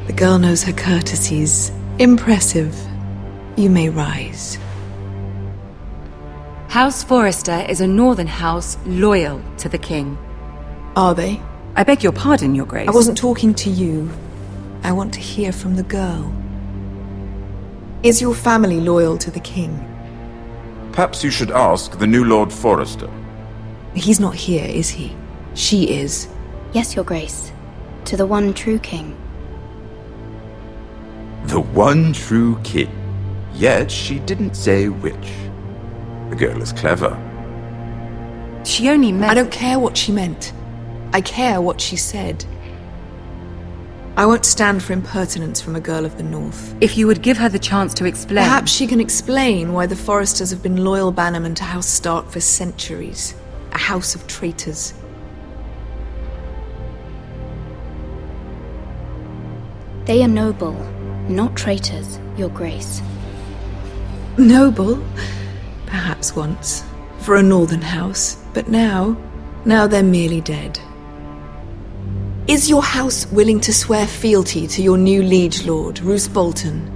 The girl knows her courtesies. Impressive. You may rise. House Forrester is a northern house loyal to the king. Are they? I beg your pardon, Your Grace. I wasn't talking to you. I want to hear from the girl. Is your family loyal to the king? Perhaps you should ask the new Lord Forrester. He's not here, is he? She is. Yes, Your Grace. To the one true king. The one true king. Yet she didn't say which. The girl is clever. She only meant... I don't care what she meant. I care what she said. I won't stand for impertinence from a girl of the North. If you would give her the chance to explain... Perhaps she can explain why the Forresters have been loyal bannermen to House Stark for centuries. A house of traitors. They are noble, not traitors, Your Grace. Noble? Perhaps once. For a northern house. But now they're merely dead. Is your house willing to swear fealty to your new liege lord, Roose Bolton?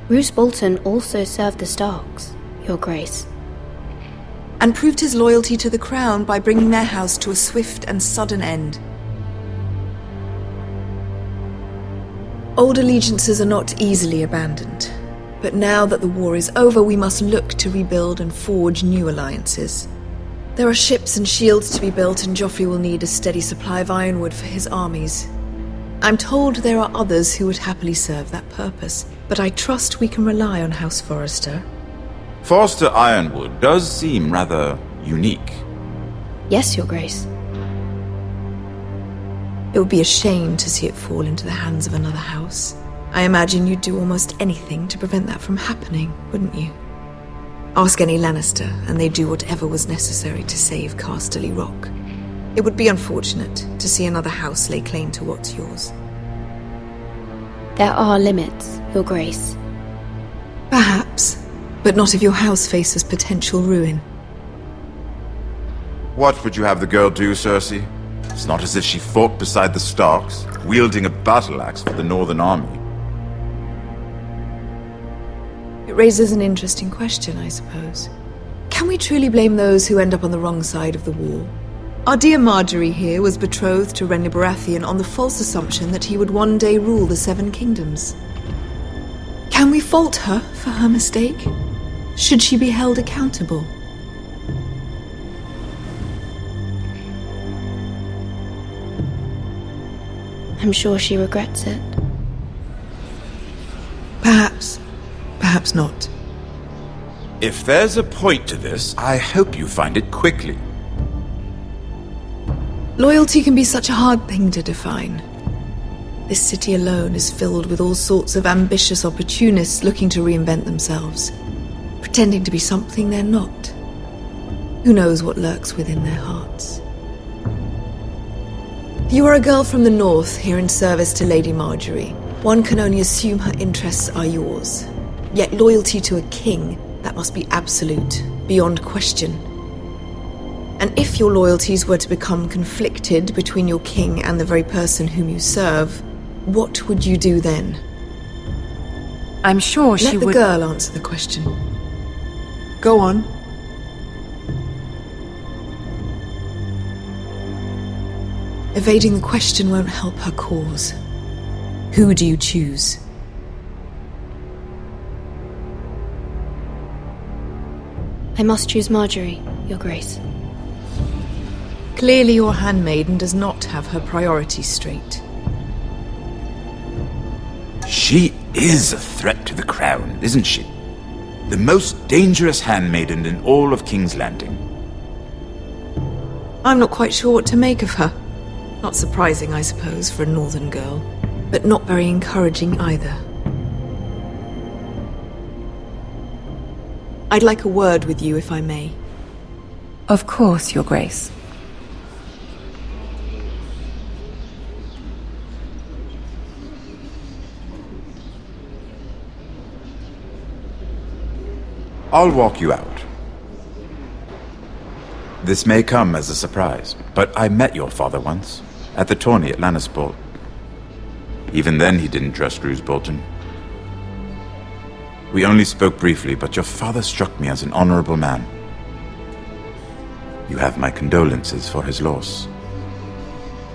Roose Bolton also served the Starks, Your Grace. And proved his loyalty to the crown by bringing their house to a swift and sudden end. Old allegiances are not easily abandoned. But now that the war is over, we must look to rebuild and forge new alliances. There are ships and shields to be built, and Joffrey will need a steady supply of ironwood for his armies. I'm told there are others who would happily serve that purpose, but I trust we can rely on House Forrester. Forrester Ironwood does seem rather unique. Yes, Your Grace. It would be a shame to see it fall into the hands of another house. I imagine you'd do almost anything to prevent that from happening, wouldn't you? Ask any Lannister, and they'd do whatever was necessary to save Casterly Rock. It would be unfortunate to see another house lay claim to what's yours. There are limits, Your Grace. Perhaps, but not if your house faces potential ruin. What would you have the girl do, Cersei? It's not as if she fought beside the Starks, wielding a battle axe for the Northern Army. It raises an interesting question, I suppose. Can we truly blame those who end up on the wrong side of the war? Our dear Marjorie here was betrothed to Renly Baratheon on the false assumption that he would one day rule the Seven Kingdoms. Can we fault her for her mistake? Should she be held accountable? I'm sure she regrets it. Perhaps. Perhaps not. If there's a point to this, I hope you find it quickly. Loyalty can be such a hard thing to define. This city alone is filled with all sorts of ambitious opportunists looking to reinvent themselves, pretending to be something they're not. Who knows what lurks within their hearts? You are a girl from the north here in service to Lady Marjorie. One can only assume her interests are yours. Yet loyalty to a king, that must be absolute, beyond question. And if your loyalties were to become conflicted between your king and the very person whom you serve, what would you do then? I'm sure she would... Let the girl answer the question. Go on. Evading the question won't help her cause. Who do you choose? I must choose Marjorie, Your Grace. Clearly your handmaiden does not have her priorities straight. She is a threat to the crown, isn't she? The most dangerous handmaiden in all of King's Landing. I'm not quite sure what to make of her. Not surprising, I suppose, for a northern girl, but not very encouraging either. I'd like a word with you, if I may. Of course, Your Grace. I'll walk you out. This may come as a surprise, but I met your father once, at the tourney at Lannisport. Even then he didn't trust Roose Bolton. We only spoke briefly, but your father struck me as an honorable man. You have my condolences for his loss.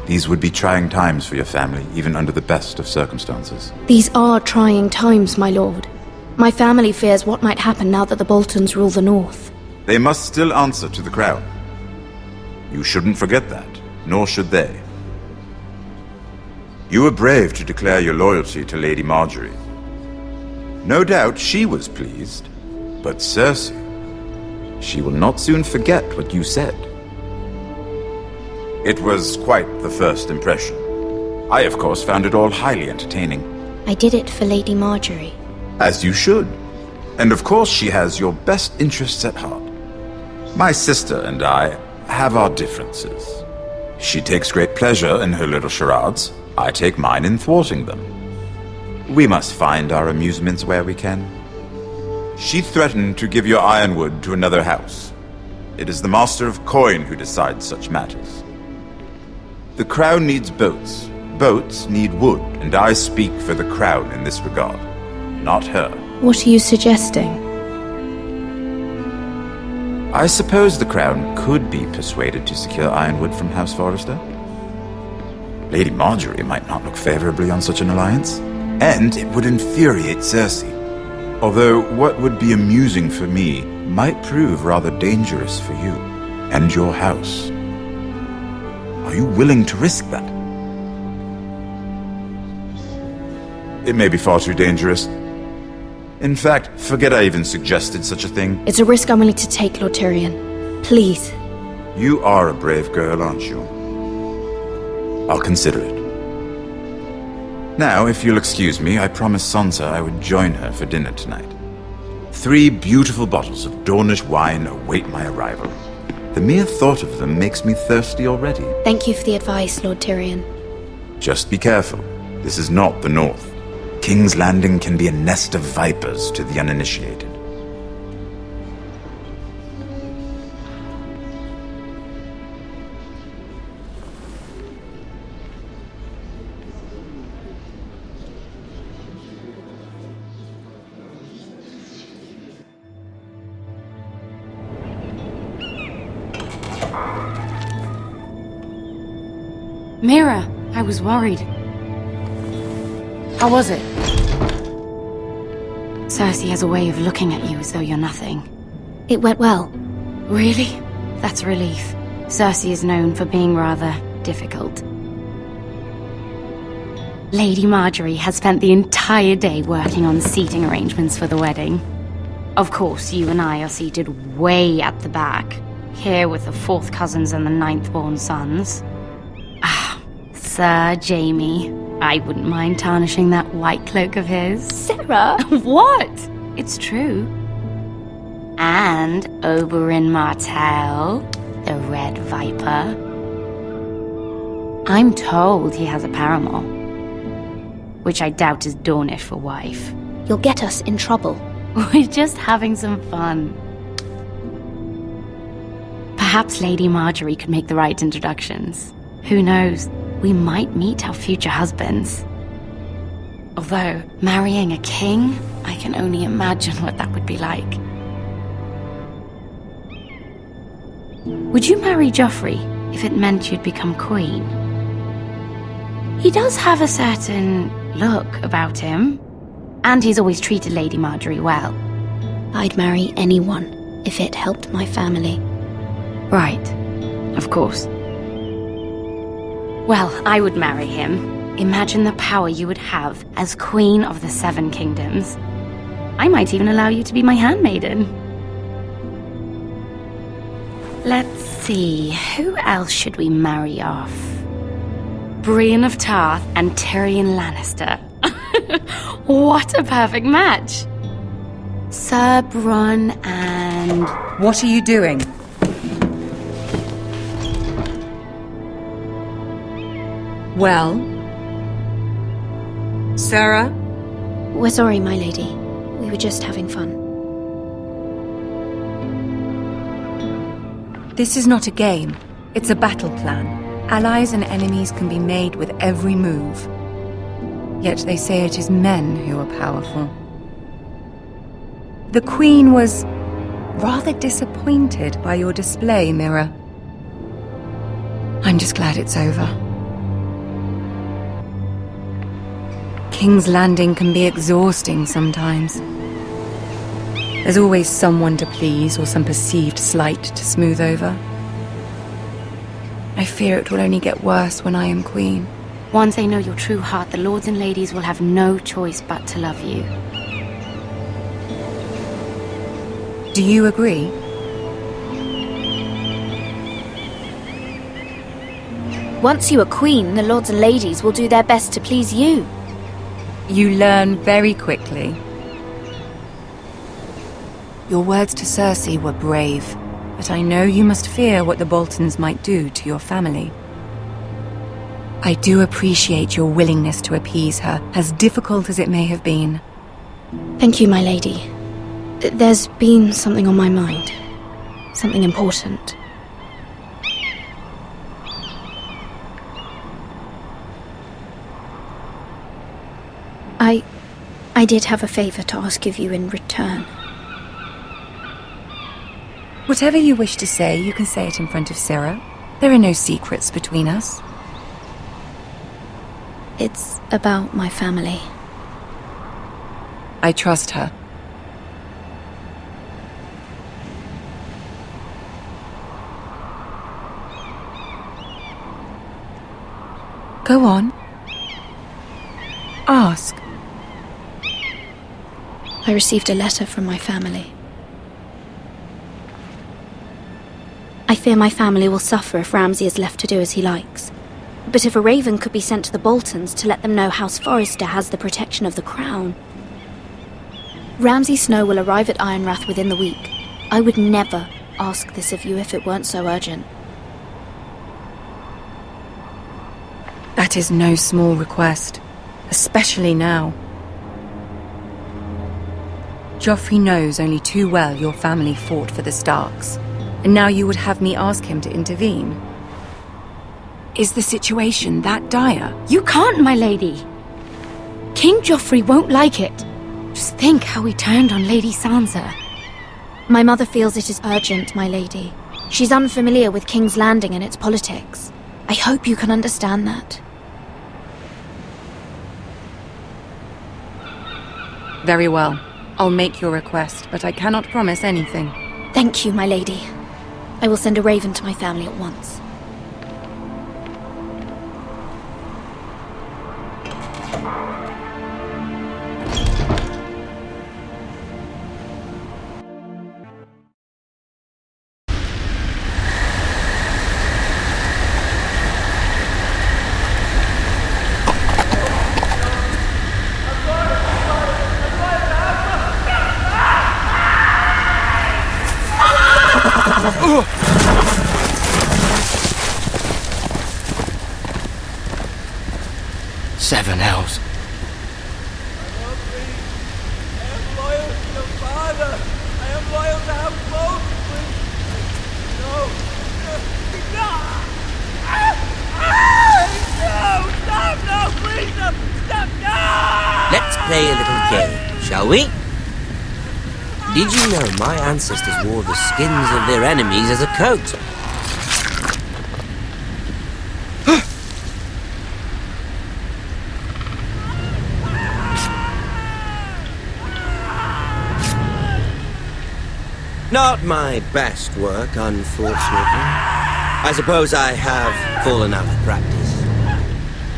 These would be trying times for your family, even under the best of circumstances. These are trying times, my lord. My family fears what might happen now that the Boltons rule the North. They must still answer to the crown. You shouldn't forget that, nor should they. You were brave to declare your loyalty to Lady Marjorie. No doubt she was pleased, but Cersei, she will not soon forget what you said. It was quite the first impression. I, of course, found it all highly entertaining. I did it for Lady Marjorie. As you should. And of course she has your best interests at heart. My sister and I have our differences. She takes great pleasure in her little charades. I take mine in thwarting them. We must find our amusements where we can. She threatened to give your ironwood to another house. It is the Master of Coin who decides such matters. The crown needs boats. Boats need wood, and I speak for the crown in this regard. Not her. What are you suggesting? I suppose the crown could be persuaded to secure ironwood from House Forrester. Lady Marjorie might not look favorably on such an alliance, and it would infuriate Cersei. Although what would be amusing for me might prove rather dangerous for you and your house. Are you willing to risk that? It may be far too dangerous. In fact, forget I even suggested such a thing. It's a risk I'm willing to take, Lord Tyrion. Please. You are a brave girl, aren't you? I'll consider it. Now, if you'll excuse me, I promised Sansa I would join her for dinner tonight. 3 beautiful bottles of Dornish wine await my arrival. The mere thought of them makes me thirsty already. Thank you for the advice, Lord Tyrion. Just be careful. This is not the North. King's Landing can be a nest of vipers to the uninitiated. Mira, I was worried. How was it? Cersei has a way of looking at you as though you're nothing. It went well. Really? That's a relief. Cersei is known for being rather difficult. Lady Marjorie has spent the entire day working on seating arrangements for the wedding. Of course, you and I are seated way at the back, here with the 4th cousins and the 9th-born sons. Ah, Sir Jaime. I wouldn't mind tarnishing that white cloak of his. Sarah! What? It's true. And Oberyn Martell, the Red Viper. I'm told he has a paramour, which I doubt is Dornish for wife. You'll get us in trouble. We're just having some fun. Perhaps Lady Marjorie could make the right introductions. Who knows? We might meet our future husbands. Although, marrying a king, I can only imagine what that would be like. Would you marry Joffrey if it meant you'd become queen? He does have a certain look about him, and he's always treated Lady Marjorie well. I'd marry anyone if it helped my family. Right, of course. Well, I would marry him. Imagine the power you would have as Queen of the 7 Kingdoms. I might even allow you to be my handmaiden. Let's see, who else should we marry off? Brienne of Tarth and Tyrion Lannister. What a perfect match! Sir Bronn and... What are you doing? Well? Sarah? We're sorry, my lady. We were just having fun. This is not a game. It's a battle plan. Allies and enemies can be made with every move. Yet they say it is men who are powerful. The Queen was rather disappointed by your display, Mira. I'm just glad it's over. King's Landing can be exhausting sometimes. There's always someone to please or some perceived slight to smooth over. I fear it will only get worse when I am queen. Once they know your true heart, the lords and ladies will have no choice but to love you. Do you agree? Once you are queen, the lords and ladies will do their best to please you. You learn very quickly. Your words to Cersei were brave, but I know you must fear what the Boltons might do to your family. I do appreciate your willingness to appease her, as difficult as it may have been. Thank you, my lady. There's been something on my mind. Something important. I did have a favor to ask of you in return. Whatever you wish to say, you can say it in front of Sarah. There are no secrets between us. It's about my family. I trust her. Go on. Ask. I received a letter from my family. I fear my family will suffer if Ramsay is left to do as he likes. But if a raven could be sent to the Boltons to let them know House Forrester has the protection of the crown. Ramsay Snow will arrive at Ironrath within the week. I would never ask this of you if it weren't so urgent. That is no small request, especially now. Joffrey knows only too well your family fought for the Starks, and now you would have me ask him to intervene. Is the situation that dire? You can't, my lady! King Joffrey won't like it. Just think how he turned on Lady Sansa. My mother feels it is urgent, my lady. She's unfamiliar with King's Landing and its politics. I hope you can understand that. Very well. I'll make your request, but I cannot promise anything. Thank you, my lady. I will send a raven to my family at once. Seven hells. Let's play a little game, shall we? Did you know my ancestors wore the skins of their enemies as a coat? Not my best work, unfortunately. I suppose I have fallen out of practice.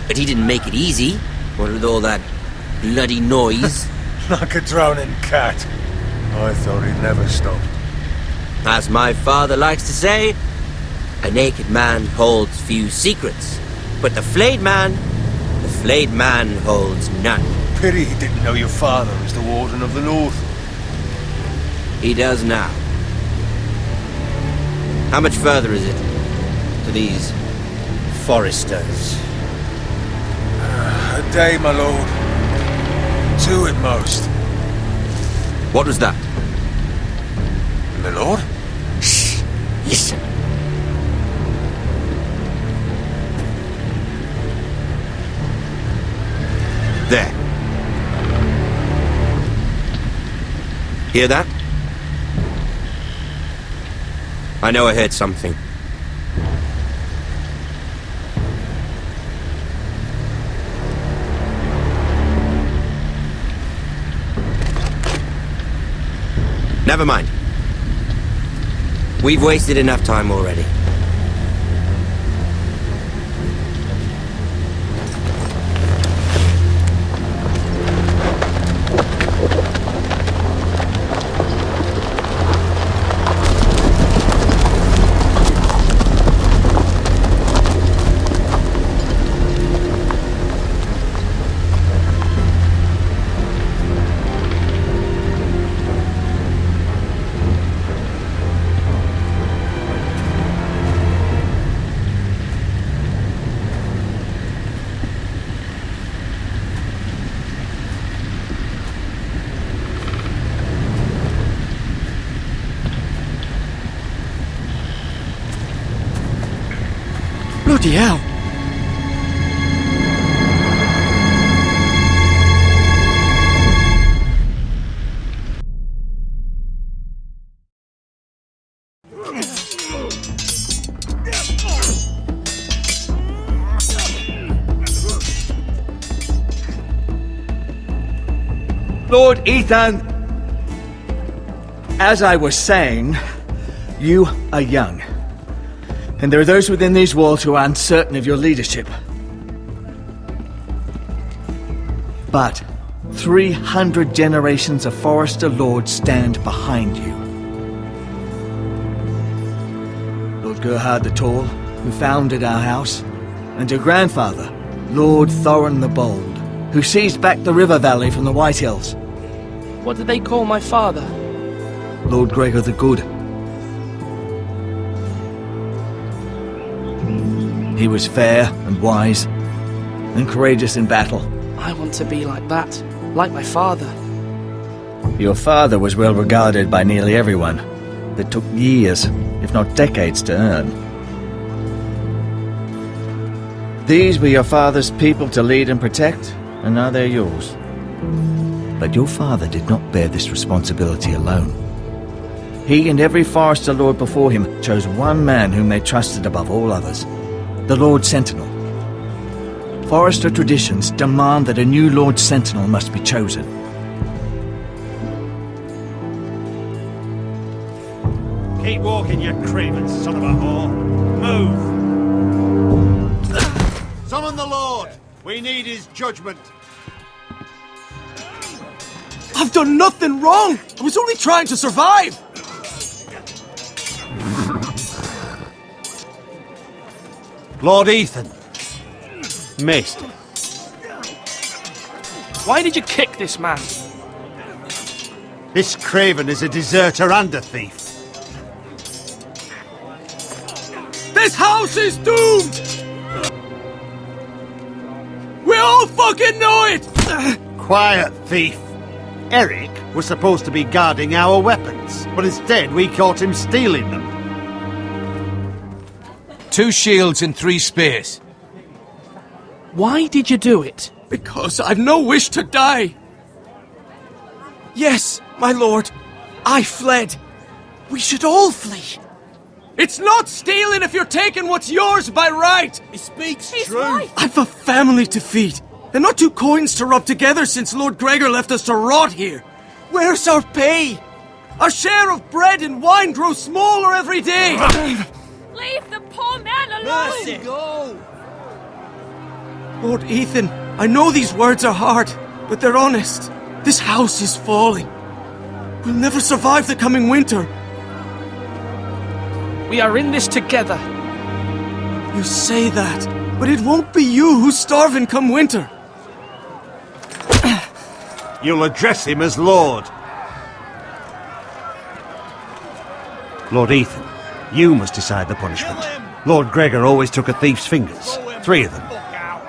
But he didn't make it easy, what with all that bloody noise. Like a drowning cat. I thought he'd never stop. As my father likes to say, a naked man holds few secrets. But the flayed man holds none. Pity he didn't know your father was the Warden of the North. He does now. How much further is it to these foresters? A day, my lord. 2 at most. What was that? My lord? Shh! Listen. There. Hear that? I know I heard something. Never mind. We've wasted enough time already. Bloody hell! Lord Ethan, as I was saying, you are young. And there are those within these walls who are uncertain of your leadership. But 300 generations of Forester Lords stand behind you. Lord Gerhard the Tall, who founded our house, and your grandfather, Lord Thorin the Bold, who seized back the river valley from the White Hills. What did they call my father? Lord Gregor the Good. He was fair and wise, and courageous in battle. I want to be like that, like my father. Your father was well regarded by nearly everyone. That took years, if not decades, to earn. These were your father's people to lead and protect, and now they're yours. But your father did not bear this responsibility alone. He and every Forester Lord before him chose one man whom they trusted above all others. The Lord Sentinel. Forester traditions demand that a new Lord Sentinel must be chosen. Keep walking, you craven son of a whore. Move! Summon the Lord! We need his judgment. I've done nothing wrong! I was only trying to survive! Lord Ethan. Missed. Why did you kick this man? This craven is a deserter and a thief. This house is doomed! We all fucking know it! Quiet, thief. Eric was supposed to be guarding our weapons, but instead we caught him stealing them. 2 shields and 3 spears. Why did you do it? Because I've no wish to die. Yes, my lord, I fled. We should all flee. It's not stealing if you're taking what's yours by right. He speaks true. Right. I've a family to feed, and not 2 coins to rub together since Lord Gregor left us to rot here. Where's our pay? Our share of bread and wine grows smaller every day. Leave the poor man alone! Mercy! Go! Lord Ethan, I know these words are hard, but they're honest. This house is falling. We'll never survive the coming winter. We are in this together. You say that, But it won't be you who's starving come winter. You'll address him as Lord. Lord Ethan, you must decide the punishment. Lord Gregor always took a thief's fingers. 3 of them.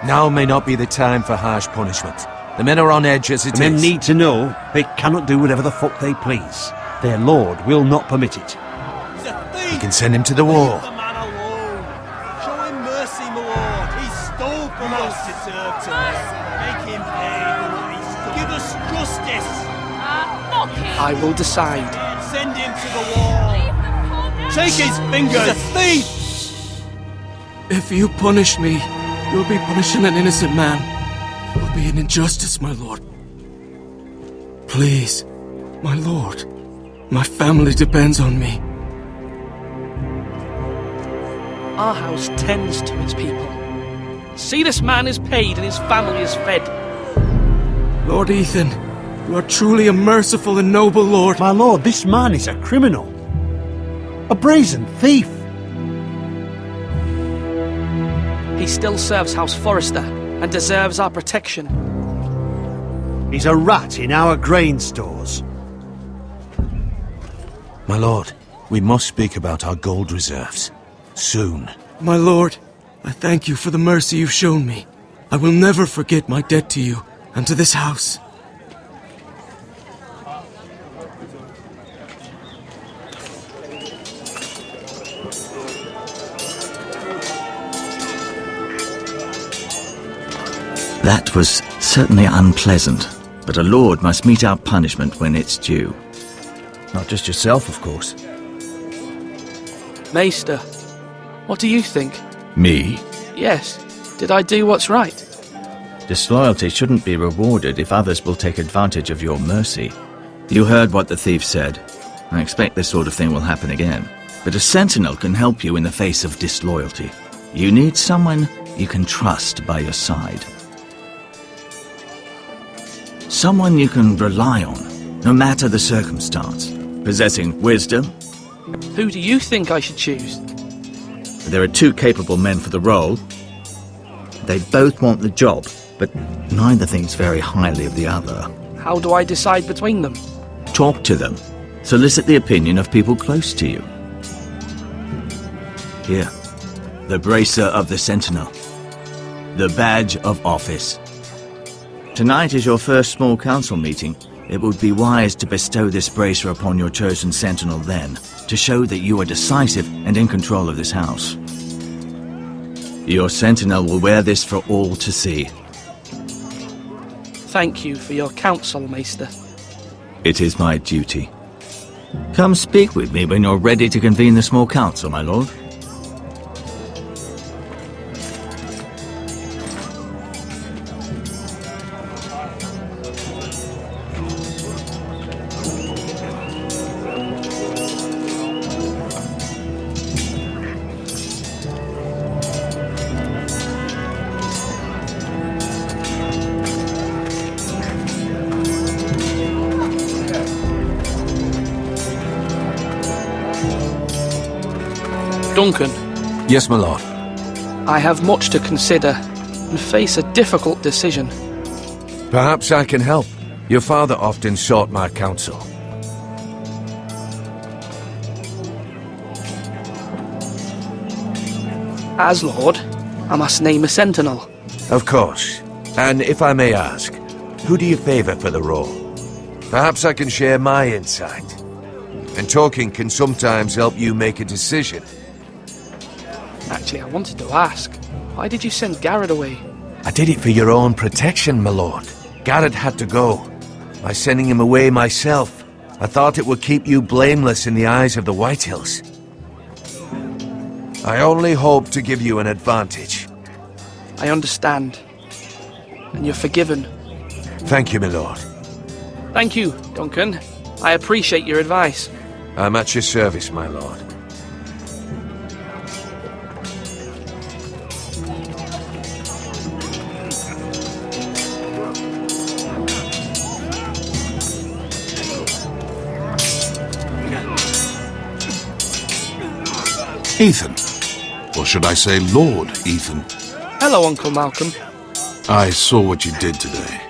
Now may not be the time for harsh punishment. The men are on edge as it is. The men need to know they cannot do whatever the fuck they please. Their lord will not permit it. You can send him to the wall. Show him mercy, my lord. He stole from us. Deserve to make him pay for what he stole. Give us justice. I will decide. Send him to the wall. Take his fingers. He's a thief. If you punish me, you'll be punishing an innocent man. It will be an injustice, my lord. Please, my lord. My family depends on me. Our house tends to its people. See, this man is paid and his family is fed. Lord Ethan, you are truly a merciful and noble lord. My lord, this man is a criminal. A brazen thief. He still serves House Forrester and deserves our protection. He's a rat in our grain stores. My lord, we must speak about our gold reserves. Soon. My lord, I thank you for the mercy you've shown me. I will never forget my debt to you and to this house. That was certainly unpleasant, but a lord must mete out punishment when it's due. Not just yourself, of course. Maester, what do you think? Me? Yes. Did I do what's right? Disloyalty shouldn't be rewarded if others will take advantage of your mercy. You heard what the thief said. I expect this sort of thing will happen again. But a sentinel can help you in the face of disloyalty. You need someone you can trust by your side. Someone you can rely on, no matter the circumstance. Possessing wisdom. Who do you think I should choose? There are 2 capable men for the role. They both want the job, but neither thinks very highly of the other. How do I decide between them? Talk to them. Solicit the opinion of people close to you. Here, the bracer of the Sentinel. The badge of office. Tonight is your first small council meeting. It would be wise to bestow this bracer upon your chosen sentinel then, to show that you are decisive and in control of this house. Your sentinel will wear this for all to see. Thank you for your counsel, Maester. It is my duty. Come speak with me when you're ready to convene the small council, my lord. Duncan. Yes, my lord. I have much to consider and face a difficult decision. Perhaps I can help. Your father often sought my counsel. As Lord, I must name a sentinel. Of course. And if I may ask, who do you favor for the role? Perhaps I can share my insight. And talking can sometimes help you make a decision. Actually, I wanted to ask, why did you send Garrett away? I did it for your own protection, my lord. Garrett had to go. By sending him away myself, I thought it would keep you blameless in the eyes of the Whitehills. I only hope to give you an advantage. I understand. And you're forgiven. Thank you, my lord. Thank you, Duncan. I appreciate your advice. I'm at your service, my lord. Ethan. Or should I say Lord Ethan? Hello, Uncle Malcolm. I saw what you did today.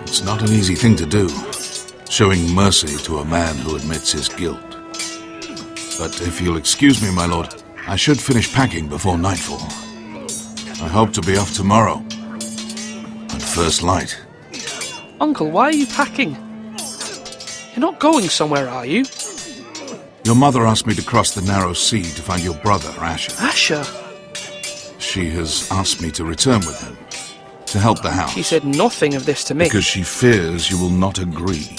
It's not an easy thing to do, showing mercy to a man who admits his guilt. But if you'll excuse me, my lord, I should finish packing before nightfall. I hope to be off tomorrow, at first light. Uncle, why are you packing? You're not going somewhere, are you? Your mother asked me to cross the narrow sea to find your brother, Asher. Asher? She has asked me to return with him, to help the house. She said nothing of this to me. Because she fears you will not agree.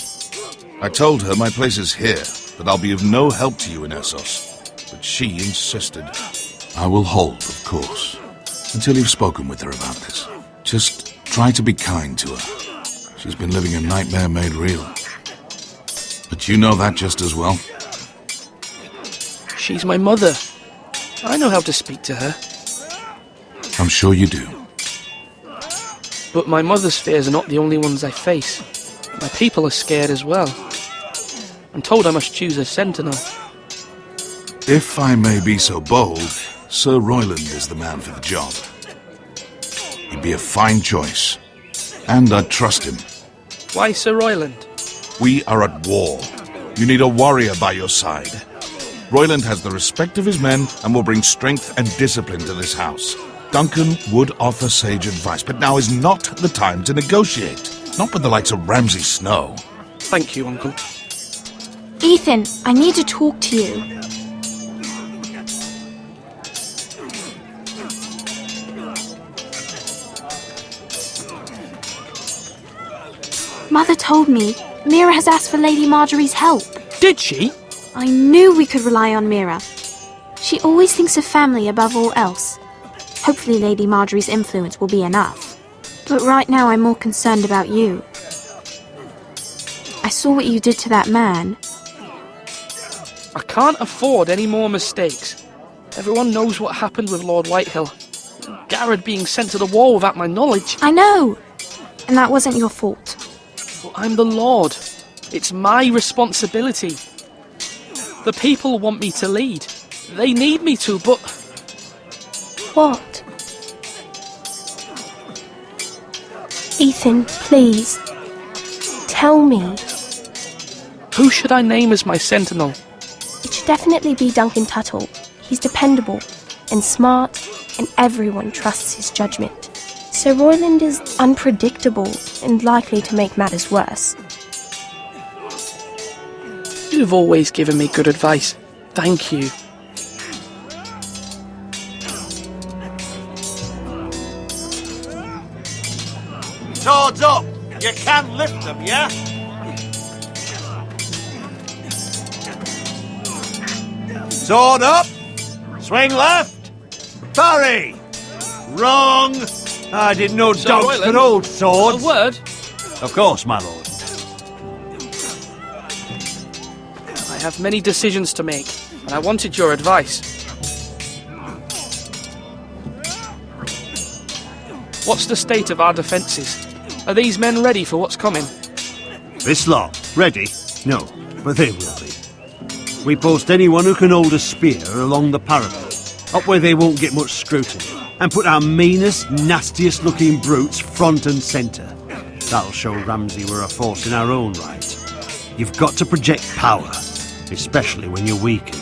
I told her my place is here, that I'll be of no help to you in Essos. But she insisted. I will hold, of course, until you've spoken with her about this. Just try to be kind to her. She's been living a nightmare made real. But you know that just as well. She's my mother. I know how to speak to her. I'm sure you do. But my mother's fears are not the only ones I face. My people are scared as well. I'm told I must choose a sentinel. If I may be so bold, Sir Royland is the man for the job. He'd be a fine choice. And I'd trust him. Why Sir Royland? We are at war. You need a warrior by your side. Royland has the respect of his men and will bring strength and discipline to this house. Duncan would offer sage advice, but now is not the time to negotiate. Not with the likes of Ramsay Snow. Thank you, Uncle. Ethan, I need to talk to you. Mother told me Mira has asked for Lady Marjorie's help. Did she? I knew we could rely on Mira. She always thinks of family above all else. Hopefully Lady Marjorie's influence will be enough. But right now I'm more concerned about you. I saw what you did to that man. I can't afford any more mistakes. Everyone knows what happened with Lord Whitehill. Garrett being sent to the war without my knowledge. I know! And that wasn't your fault. Well, I'm the Lord. It's my responsibility. The people want me to lead. They need me to, but... What? Ethan, please. Tell me. Who should I name as my sentinel? It should definitely be Duncan Tuttle. He's dependable and smart, and everyone trusts his judgment. Sir Royland is unpredictable and likely to make matters worse. You've always given me good advice. Thank you. Swords up! You can lift them, yeah? Sword up! Swing left! Parry! Wrong! I didn't know Sir dogs Royland, could hold swords. A word? Of course, my lord. I have many decisions to make, and I wanted your advice. What's the state of our defences? Are these men ready for what's coming? This lot, ready? No, but they will be. We post anyone who can hold a spear along the parapet, up where they won't get much scrutiny, and put our meanest, nastiest looking brutes front and centre. That'll show Ramsay we're a force in our own right. You've got to project power, especially when you're weakened.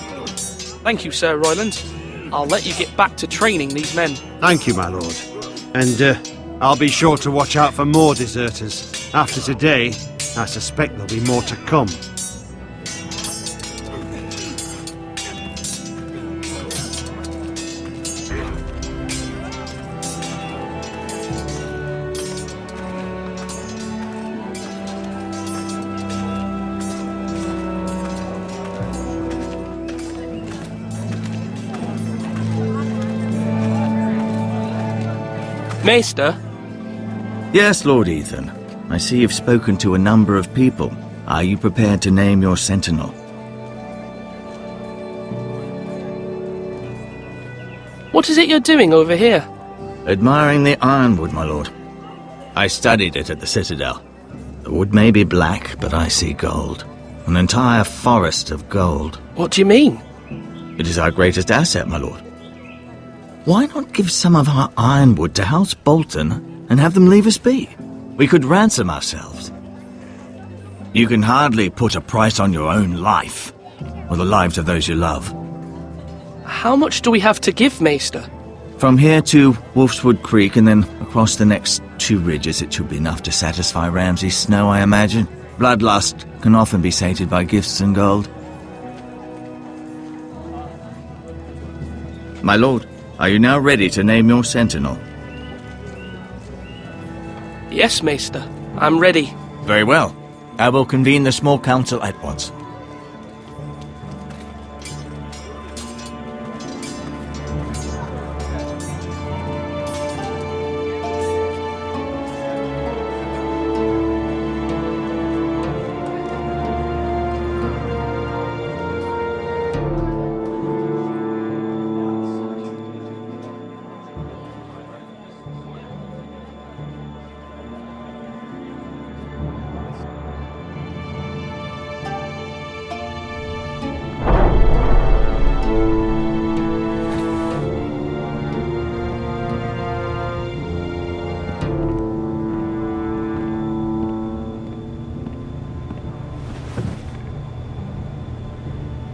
Thank you, Sir Royland. I'll let you get back to training these men. Thank you, my lord. And I'll be sure to watch out for more deserters. After today, I suspect there'll be more to come. Maester? Yes, Lord Ethan. I see you've spoken to a number of people. Are you prepared to name your sentinel? What is it you're doing over here? Admiring the ironwood, my lord. I studied it at the Citadel. The wood may be black, but I see gold. An entire forest of gold. What do you mean? It is our greatest asset, my lord. Why not give some of our ironwood to House Bolton and have them leave us be? We could ransom ourselves. You can hardly put a price on your own life, or the lives of those you love. How much do we have to give, Maester? From here to Wolfswood Creek and then across the next 2 ridges, it should be enough to satisfy Ramsay Snow, I imagine. Bloodlust can often be sated by gifts and gold. My lord, are you now ready to name your sentinel? Yes, Maester. I'm ready. Very well. I will convene the small council at once.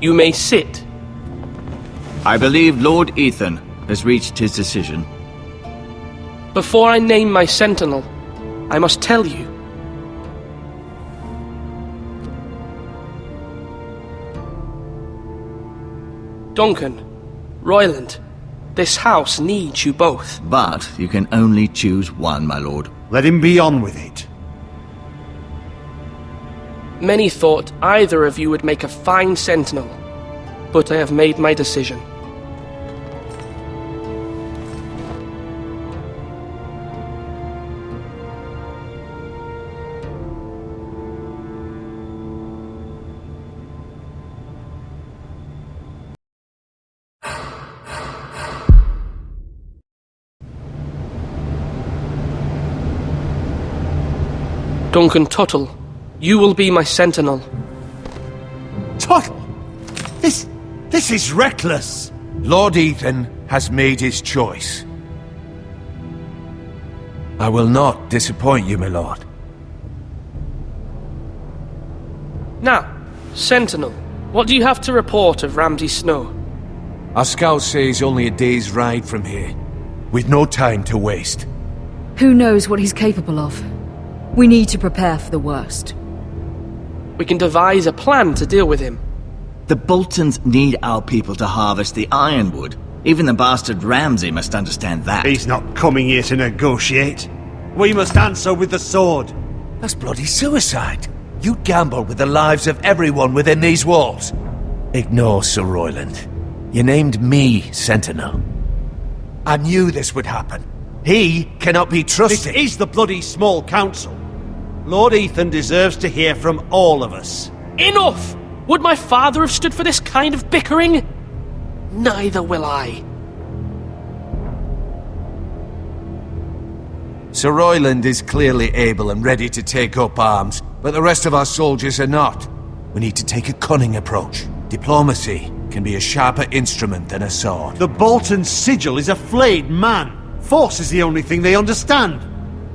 You may sit. I believe Lord Ethan has reached his decision. Before I name my sentinel, I must tell you. Duncan, Royland, this house needs you both. But you can only choose one, my lord. Let him be on with it. Many thought either of you would make a fine sentinel, but I have made my decision. Duncan Tuttle, you will be my sentinel. Tuttle! This is reckless! Lord Ethan has made his choice. I will not disappoint you, my lord. Now, sentinel, what do you have to report of Ramsay Snow? Our scouts say he's only a day's ride from here, with no time to waste. Who knows what he's capable of? We need to prepare for the worst. We can devise a plan to deal with him. The Boltons need our people to harvest the ironwood. Even the bastard Ramsay must understand that. He's not coming here to negotiate. We must answer with the sword. That's bloody suicide. You'd gamble with the lives of everyone within these walls. Ignore Sir Royland. You named me Sentinel. I knew this would happen. He cannot be trusted. This is the bloody small council. Lord Ethan deserves to hear from all of us. Enough! Would my father have stood for this kind of bickering? Neither will I. Sir Royland is clearly able and ready to take up arms, but the rest of our soldiers are not. We need to take a cunning approach. Diplomacy can be a sharper instrument than a sword. The Bolton sigil is a flayed man. Force is the only thing they understand.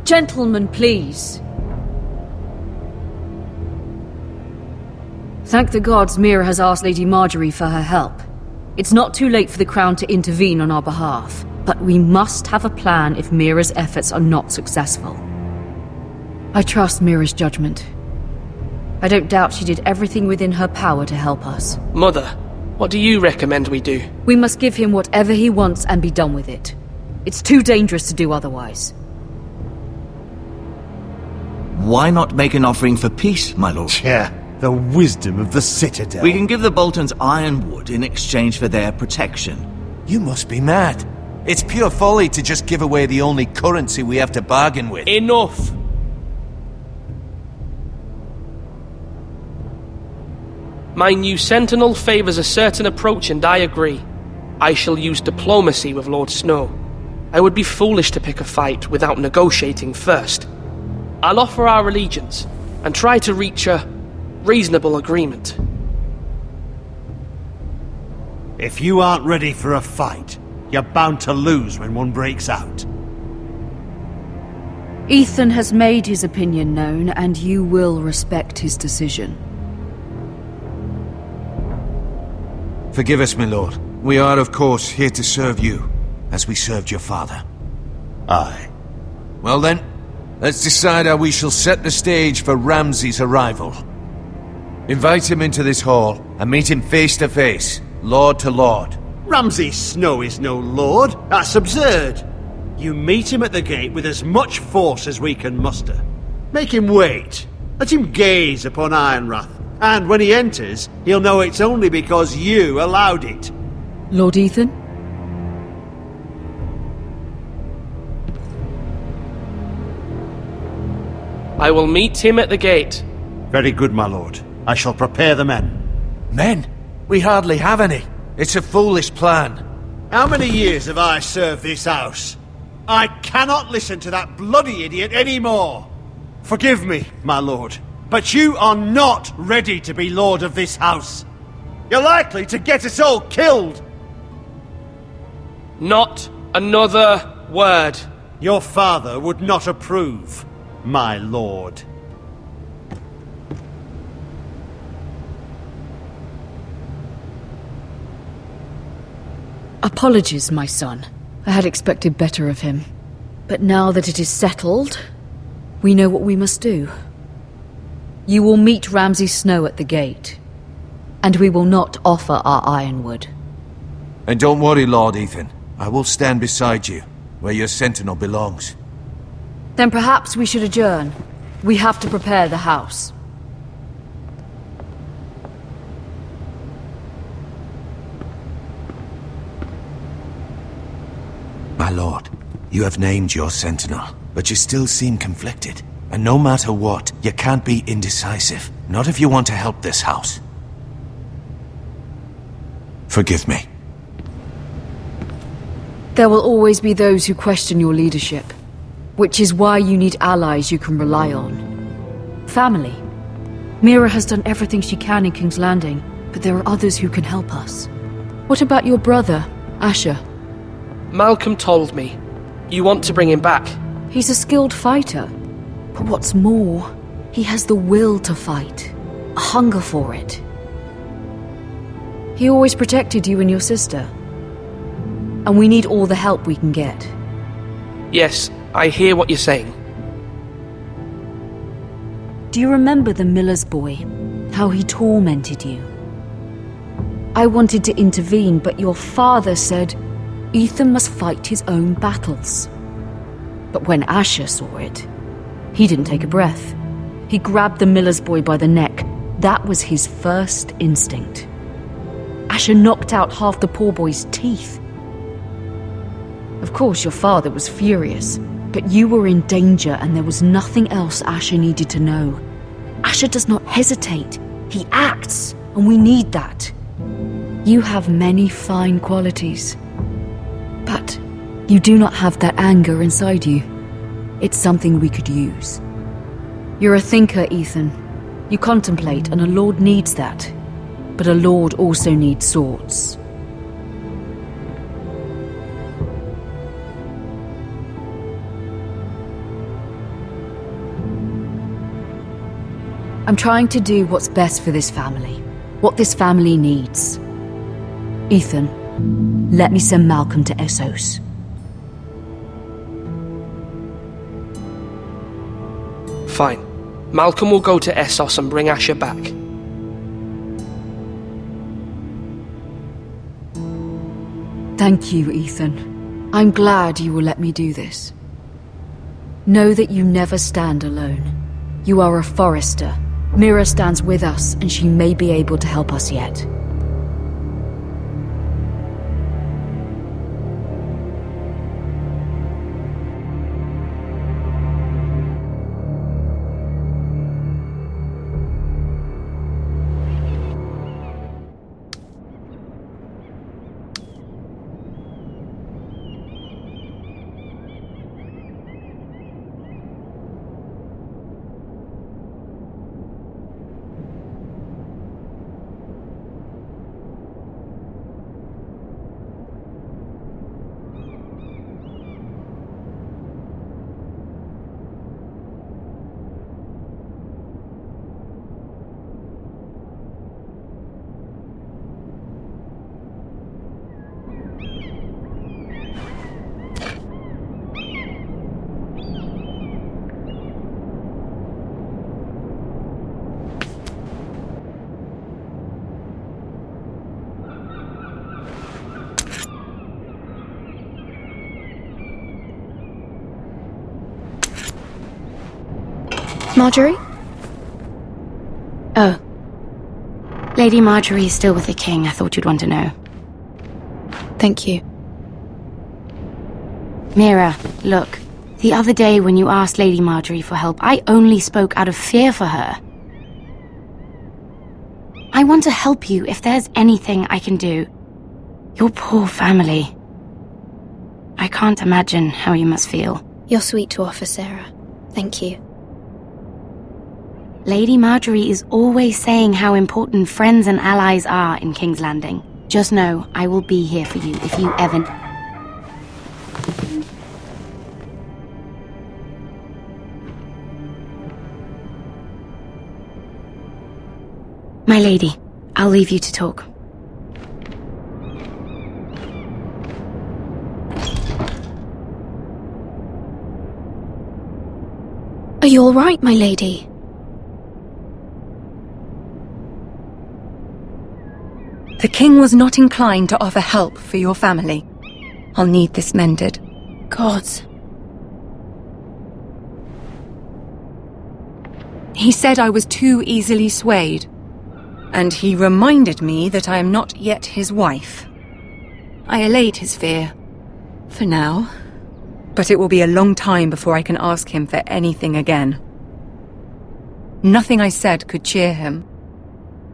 Gentlemen, please. Thank the gods Mira has asked Lady Marjorie for her help. It's not too late for the Crown to intervene on our behalf, but we must have a plan if Mira's efforts are not successful. I trust Mira's judgment. I don't doubt she did everything within her power to help us. Mother, what do you recommend we do? We must give him whatever he wants and be done with it. It's too dangerous to do otherwise. Why not make an offering for peace, my lord? Yeah, the wisdom of the Citadel. We can give the Boltons ironwood in exchange for their protection. You must be mad. It's pure folly to just give away the only currency we have to bargain with. Enough! My new sentinel favors a certain approach, and I agree. I shall use diplomacy with Lord Snow. I would be foolish to pick a fight without negotiating first. I'll offer our allegiance, and try to reach a reasonable agreement. If you aren't ready for a fight, You're bound to lose when one breaks out. Ethan has made his opinion known, and you will respect his decision. Forgive us, my lord. We are, of course, here to serve you, as we served your father. Aye. Well then, let's decide how we shall set the stage for Ramsay's arrival. Invite him into this hall, and meet him face to face, lord to lord. Ramsay Snow is no lord. That's absurd. You meet him at the gate with as much force as we can muster. Make him wait. Let him gaze upon Ironrath. And when he enters, he'll know it's only because you allowed it. Lord Ethan? I will meet him at the gate. Very good, my lord. I shall prepare the men. Men? We hardly have any. It's a foolish plan. How many years have I served this house? I cannot listen to that bloody idiot anymore. Forgive me, my lord, but you are not ready to be lord of this house. You're likely to get us all killed. Not another word. Your father would not approve, my lord. Apologies, my son. I had expected better of him. But now that it is settled, we know what we must do. You will meet Ramsay Snow at the gate, and we will not offer our ironwood. And don't worry, Lord Ethan. I will stand beside you, where your sentinel belongs. Then perhaps we should adjourn. We have to prepare the house. My lord, you have named your sentinel, but you still seem conflicted. And no matter what, you can't be indecisive. Not if you want to help this house. Forgive me. There will always be those who question your leadership, which is why you need allies you can rely on. Family. Mira has done everything she can in King's Landing, but there are others who can help us. What about your brother, Asher? Malcolm told me. You want to bring him back? He's a skilled fighter. But what's more, he has the will to fight. A hunger for it. He always protected you and your sister. And we need all the help we can get. Yes, I hear what you're saying. Do you remember the miller's boy? How he tormented you? I wanted to intervene, but your father said Ethan must fight his own battles. But when Asher saw it, he didn't take a breath. He grabbed the miller's boy by the neck. That was his first instinct. Asher knocked out half the poor boy's teeth. Of course, your father was furious, but you were in danger and there was nothing else Asher needed to know. Asher does not hesitate. He acts, and we need that. You have many fine qualities. But you do not have that anger inside you. It's something we could use. You're a thinker, Ethan. You contemplate, and a lord needs that. But a lord also needs swords. I'm trying to do what's best for this family. What this family needs. Ethan, let me send Malcolm to Essos. Fine. Malcolm will go to Essos and bring Asher back. Thank you, Ethan. I'm glad you will let me do this. Know that you never stand alone. You are a Forester. Mira stands with us, and she may be able to help us yet. Marjorie? Oh. Lady Marjorie is still with the king. I thought you'd want to know. Thank you. Mira, look. The other day when you asked Lady Marjorie for help, I only spoke out of fear for her. I want to help you if there's anything I can do. Your poor family. I can't imagine how you must feel. You're sweet to offer, Sarah. Thank you. Lady Marjorie is always saying how important friends and allies are in King's Landing. Just know, I will be here for you if you ever... My lady, I'll leave you to talk. Are you all right, my lady? The king was not inclined to offer help for your family. I'll need this mended. Gods. He said I was too easily swayed. And he reminded me that I am not yet his wife. I allayed his fear. For now. But it will be a long time before I can ask him for anything again. Nothing I said could cheer him.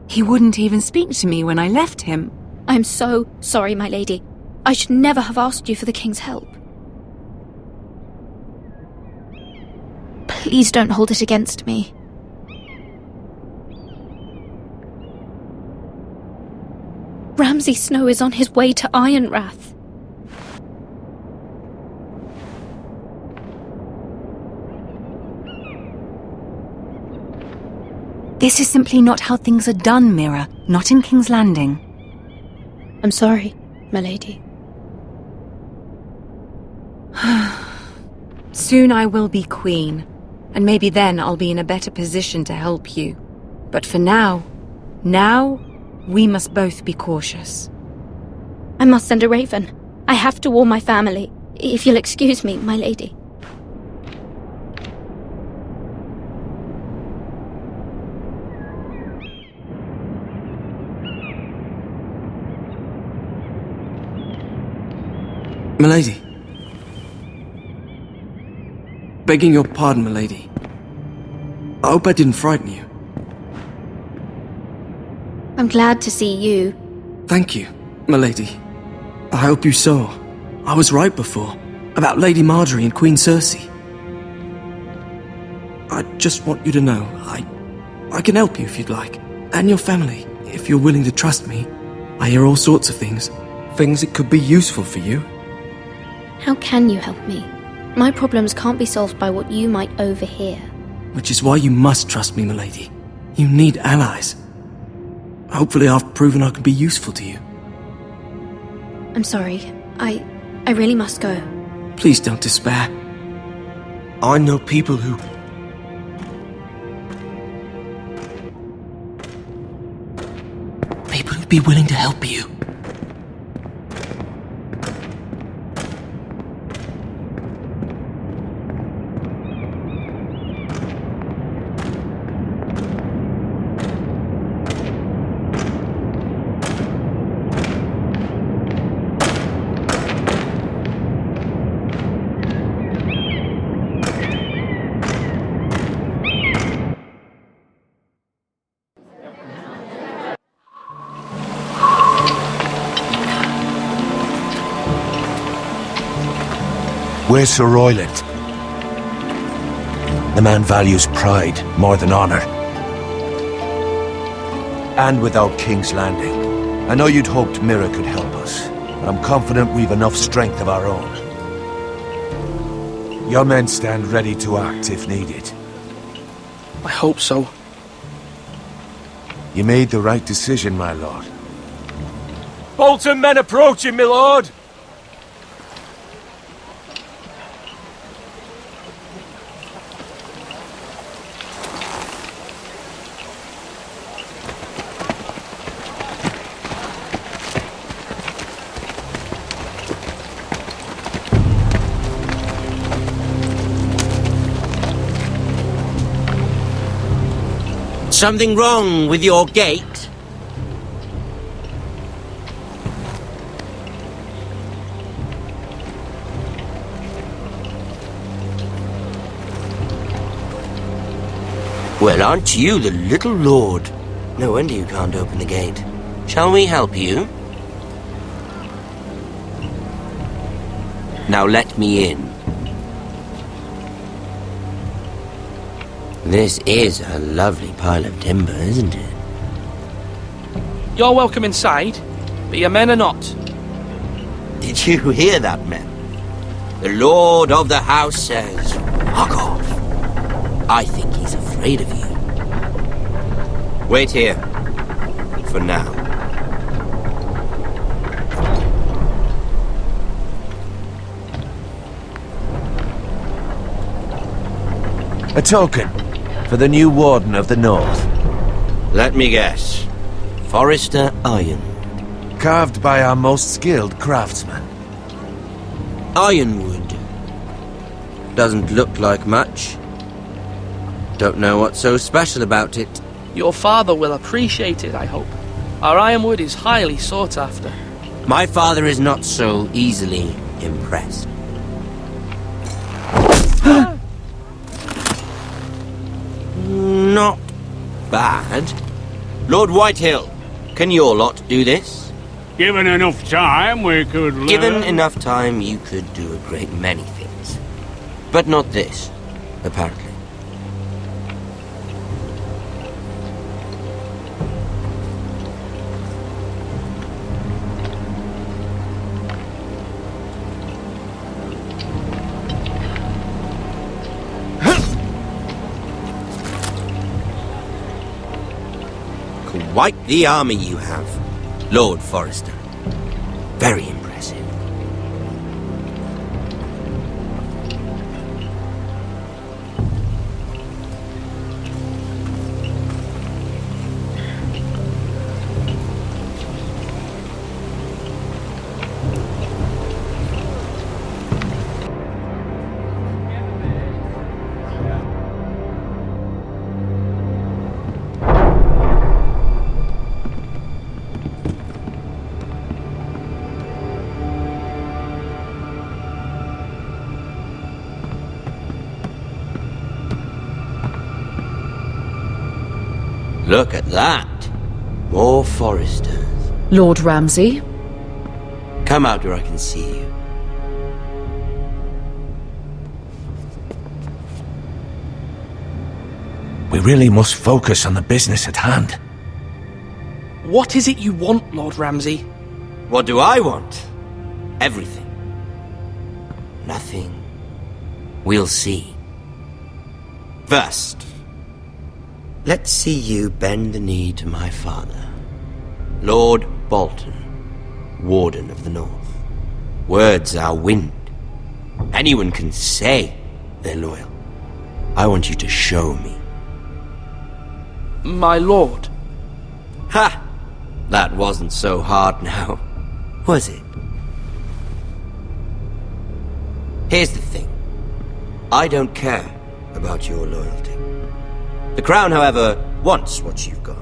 He wouldn't even speak to me when I left him. I'm so sorry, my lady. I should never have asked you for the king's help. Please don't hold it against me. Ramsay Snow is on his way to Ironrath. This is simply not how things are done, Mira. Not in King's Landing. I'm sorry, my lady. Soon I will be queen, and maybe then I'll be in a better position to help you. But for now, we must both be cautious. I must send a raven. I have to warn my family. If you'll excuse me, my lady. Milady. Begging your pardon, milady. I hope I didn't frighten you. I'm glad to see you. Thank you, milady. I hope you saw. I was right before. About Lady Marjorie and Queen Cersei. I just want you to know, I can help you if you'd like. And your family, if you're willing to trust me. I hear all sorts of things. Things that could be useful for you. How can you help me? My problems can't be solved by what you might overhear. Which is why you must trust me, milady. You need allies. Hopefully I've proven I can be useful to you. I'm sorry. I really must go. Please don't despair. I know people who'd be willing to help you. Where's Sir Royland? The man values pride more than honor. And without King's Landing, I know you'd hoped Mira could help us, but I'm confident we've enough strength of our own. Your men stand ready to act if needed. I hope so. You made the right decision, my lord. Bolton men approaching, my lord! something wrong with your gate? Well, aren't you the little lord? No wonder you can't open the gate. Shall we help you? Now let me in. This is a lovely pile of timber, isn't it? You're welcome inside, but your men are not. Did you hear that, men? The lord of the house says, fuck off. I think he's afraid of you. Wait here. For now. A token for the new Warden of the North. Let me guess. Forrester Iron. Carved by our most skilled craftsman. Ironwood. Doesn't look like much. Don't know what's so special about it. Your father will appreciate it, I hope. Our ironwood is highly sought after. My father is not so easily impressed. Not bad. Lord Whitehill, can your lot do this? Given enough time, we could learn. Given enough time, you could do a great many things. But not this, apparently. Quite the army you have, Lord Forrester. Very impressive. Look at that. More Forresters. Lord Ramsay? Come out where I can see you. We really must focus on the business at hand. What is it you want, Lord Ramsay? What do I want? Everything. Nothing. We'll see. First, let's see you bend the knee to my father, Lord Bolton, Warden of the North. Words are wind. Anyone can say they're loyal. I want you to show me. My lord. Ha! That wasn't so hard now, was it? Here's the thing. I don't care about your loyalty. The Crown, however, wants what you've got.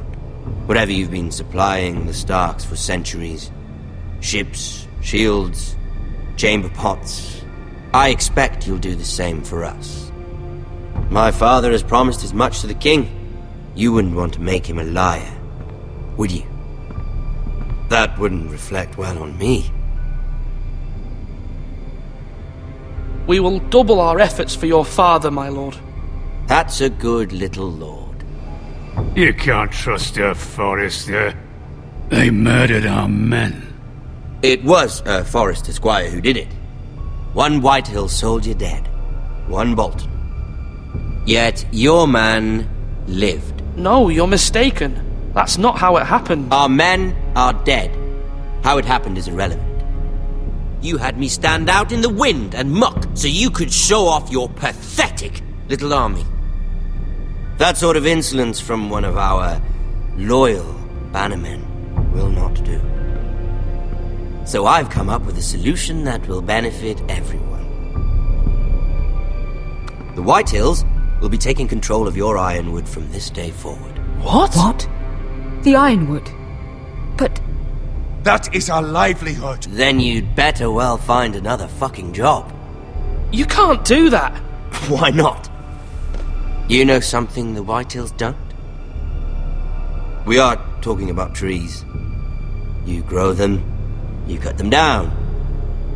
Whatever you've been supplying the Starks for centuries. Ships, shields, chamber pots. I expect you'll do the same for us. My father has promised as much to the king. You wouldn't want to make him a liar, would you? That wouldn't reflect well on me. We will double our efforts for your father, my lord. That's a good little lord. You can't trust her, Forrester. They murdered our men. It was a Forrester squire who did it. One Whitehill soldier dead. One Bolton. Yet your man lived. No, you're mistaken. That's not how it happened. Our men are dead. How it happened is irrelevant. You had me stand out in the wind and muck so you could show off your pathetic little army. That sort of insolence from one of our loyal bannermen will not do. So I've come up with a solution that will benefit everyone. The Whitehills will be taking control of your ironwood from this day forward. What? What? The Ironwood. But That is our livelihood. Then you'd better well find another fucking job. You can't do that. Why not? You know something the Whitetails don't? We are talking about trees. You grow them, you cut them down.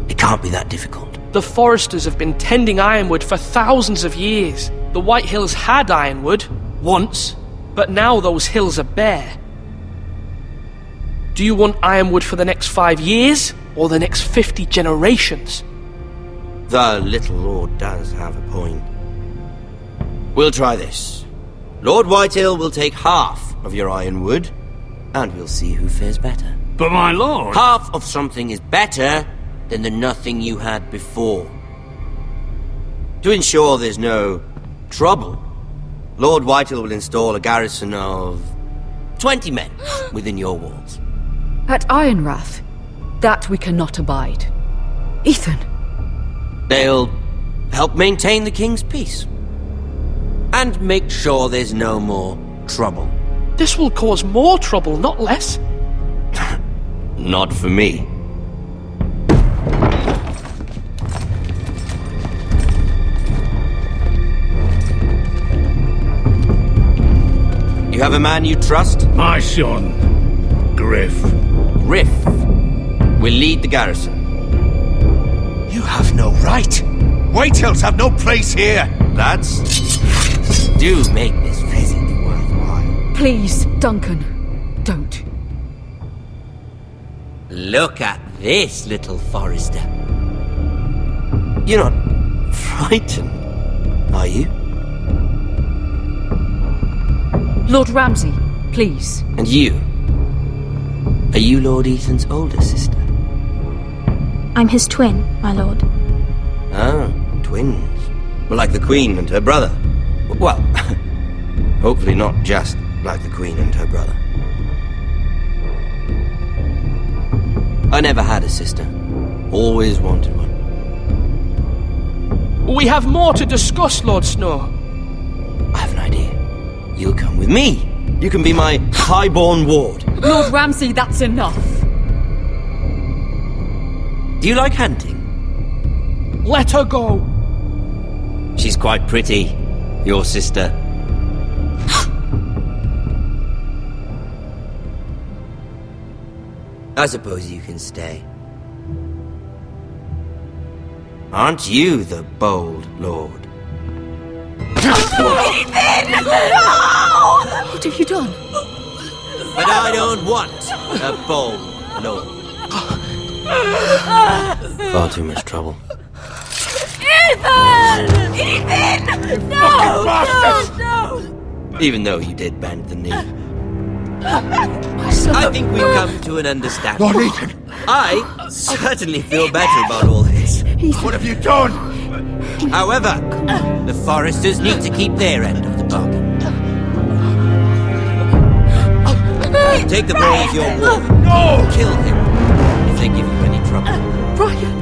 It can't be that difficult. The Foresters have been tending Ironwood for thousands of years. The White Hills had Ironwood, once, but now those hills are bare. Do you want Ironwood for the next 5 years, or the next 50 generations? The little Lord does have a point. We'll try this. Lord Whitehill will take half of your Ironwood, and we'll see who fares better. But my lord... Half of something is better than the nothing you had before. To ensure there's no trouble, Lord Whitehill will install a garrison of 20 men within your walls. at Ironrath, that we cannot abide. Ethan. They'll help maintain the king's peace. And make sure there's no more trouble. This will cause more trouble, not less. Not for me. You have a man you trust? My son, Griff. Griff will lead the garrison. You have no right. Whitehills have no place here. Lads, do make this visit worthwhile. Please, Duncan, don't. Look at this, little Forester. You're not frightened, are you? Lord Ramsay, please. And you? Are you Lord Ethan's older sister? I'm his twin, my lord. Ah, twins. Well, like the Queen and her brother. Well, hopefully not just like the Queen and her brother. I never had a sister. Always wanted one. We have more to discuss, Lord Snow. I have an idea. You'll come with me. You can be my highborn ward. Lord Ramsay, that's enough. Do you like hunting? Let her go. She's quite pretty, your sister. I suppose you can stay. Aren't you the bold lord? Ethan! No! What have you done? But I don't want a bold lord. Far too much trouble. Ethan! Ethan! No! No! Even though you did bend the knee. I think we've come to an understanding. Lord Ethan! I certainly feel better about all this. What have you done? However, the Foresters need to keep their end of the bargain. Take the boy as your ward. No! Kill him if they give you any trouble. Brian!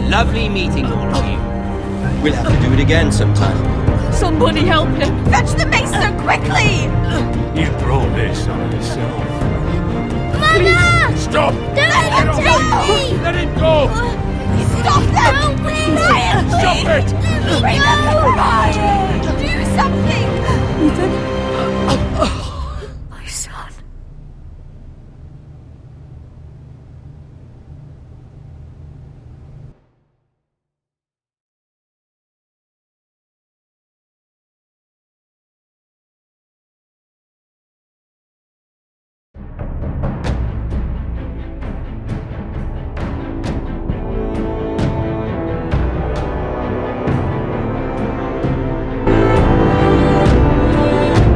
Lovely meeting all of you. We'll have to do it again sometime. Somebody help him! Fetch the mace so quickly! You brought this on yourself. Mama! Stop! Don't let him take me! Let it go! Stop them! No, please! Ryan, Stop it! Remember, Ryan! Do something! Ethan? My son.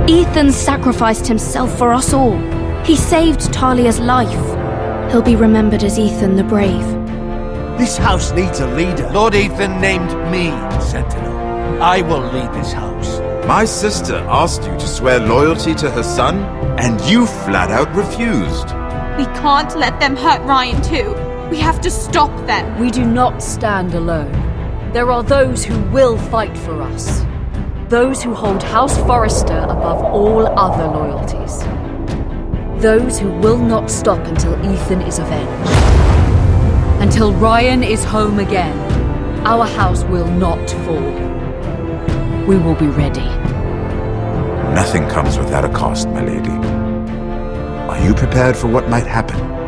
Ethan sacrificed himself for us all. He saved Talia's life. He'll be remembered as Ethan the Brave. This house needs a leader. Lord Ethan named me Sentinel. I will lead this house. My sister asked you to swear loyalty to her son, and you flat out refused. We can't let them hurt Ryan too. We have to stop them. We do not stand alone. There are those who will fight for us. those who hold House Forrester above all other loyalties. Those who will not stop until Ethan is avenged. Until Ryan is home again, our house will not fall. We will be ready. Nothing comes without a cost, my lady. Are you prepared for what might happen?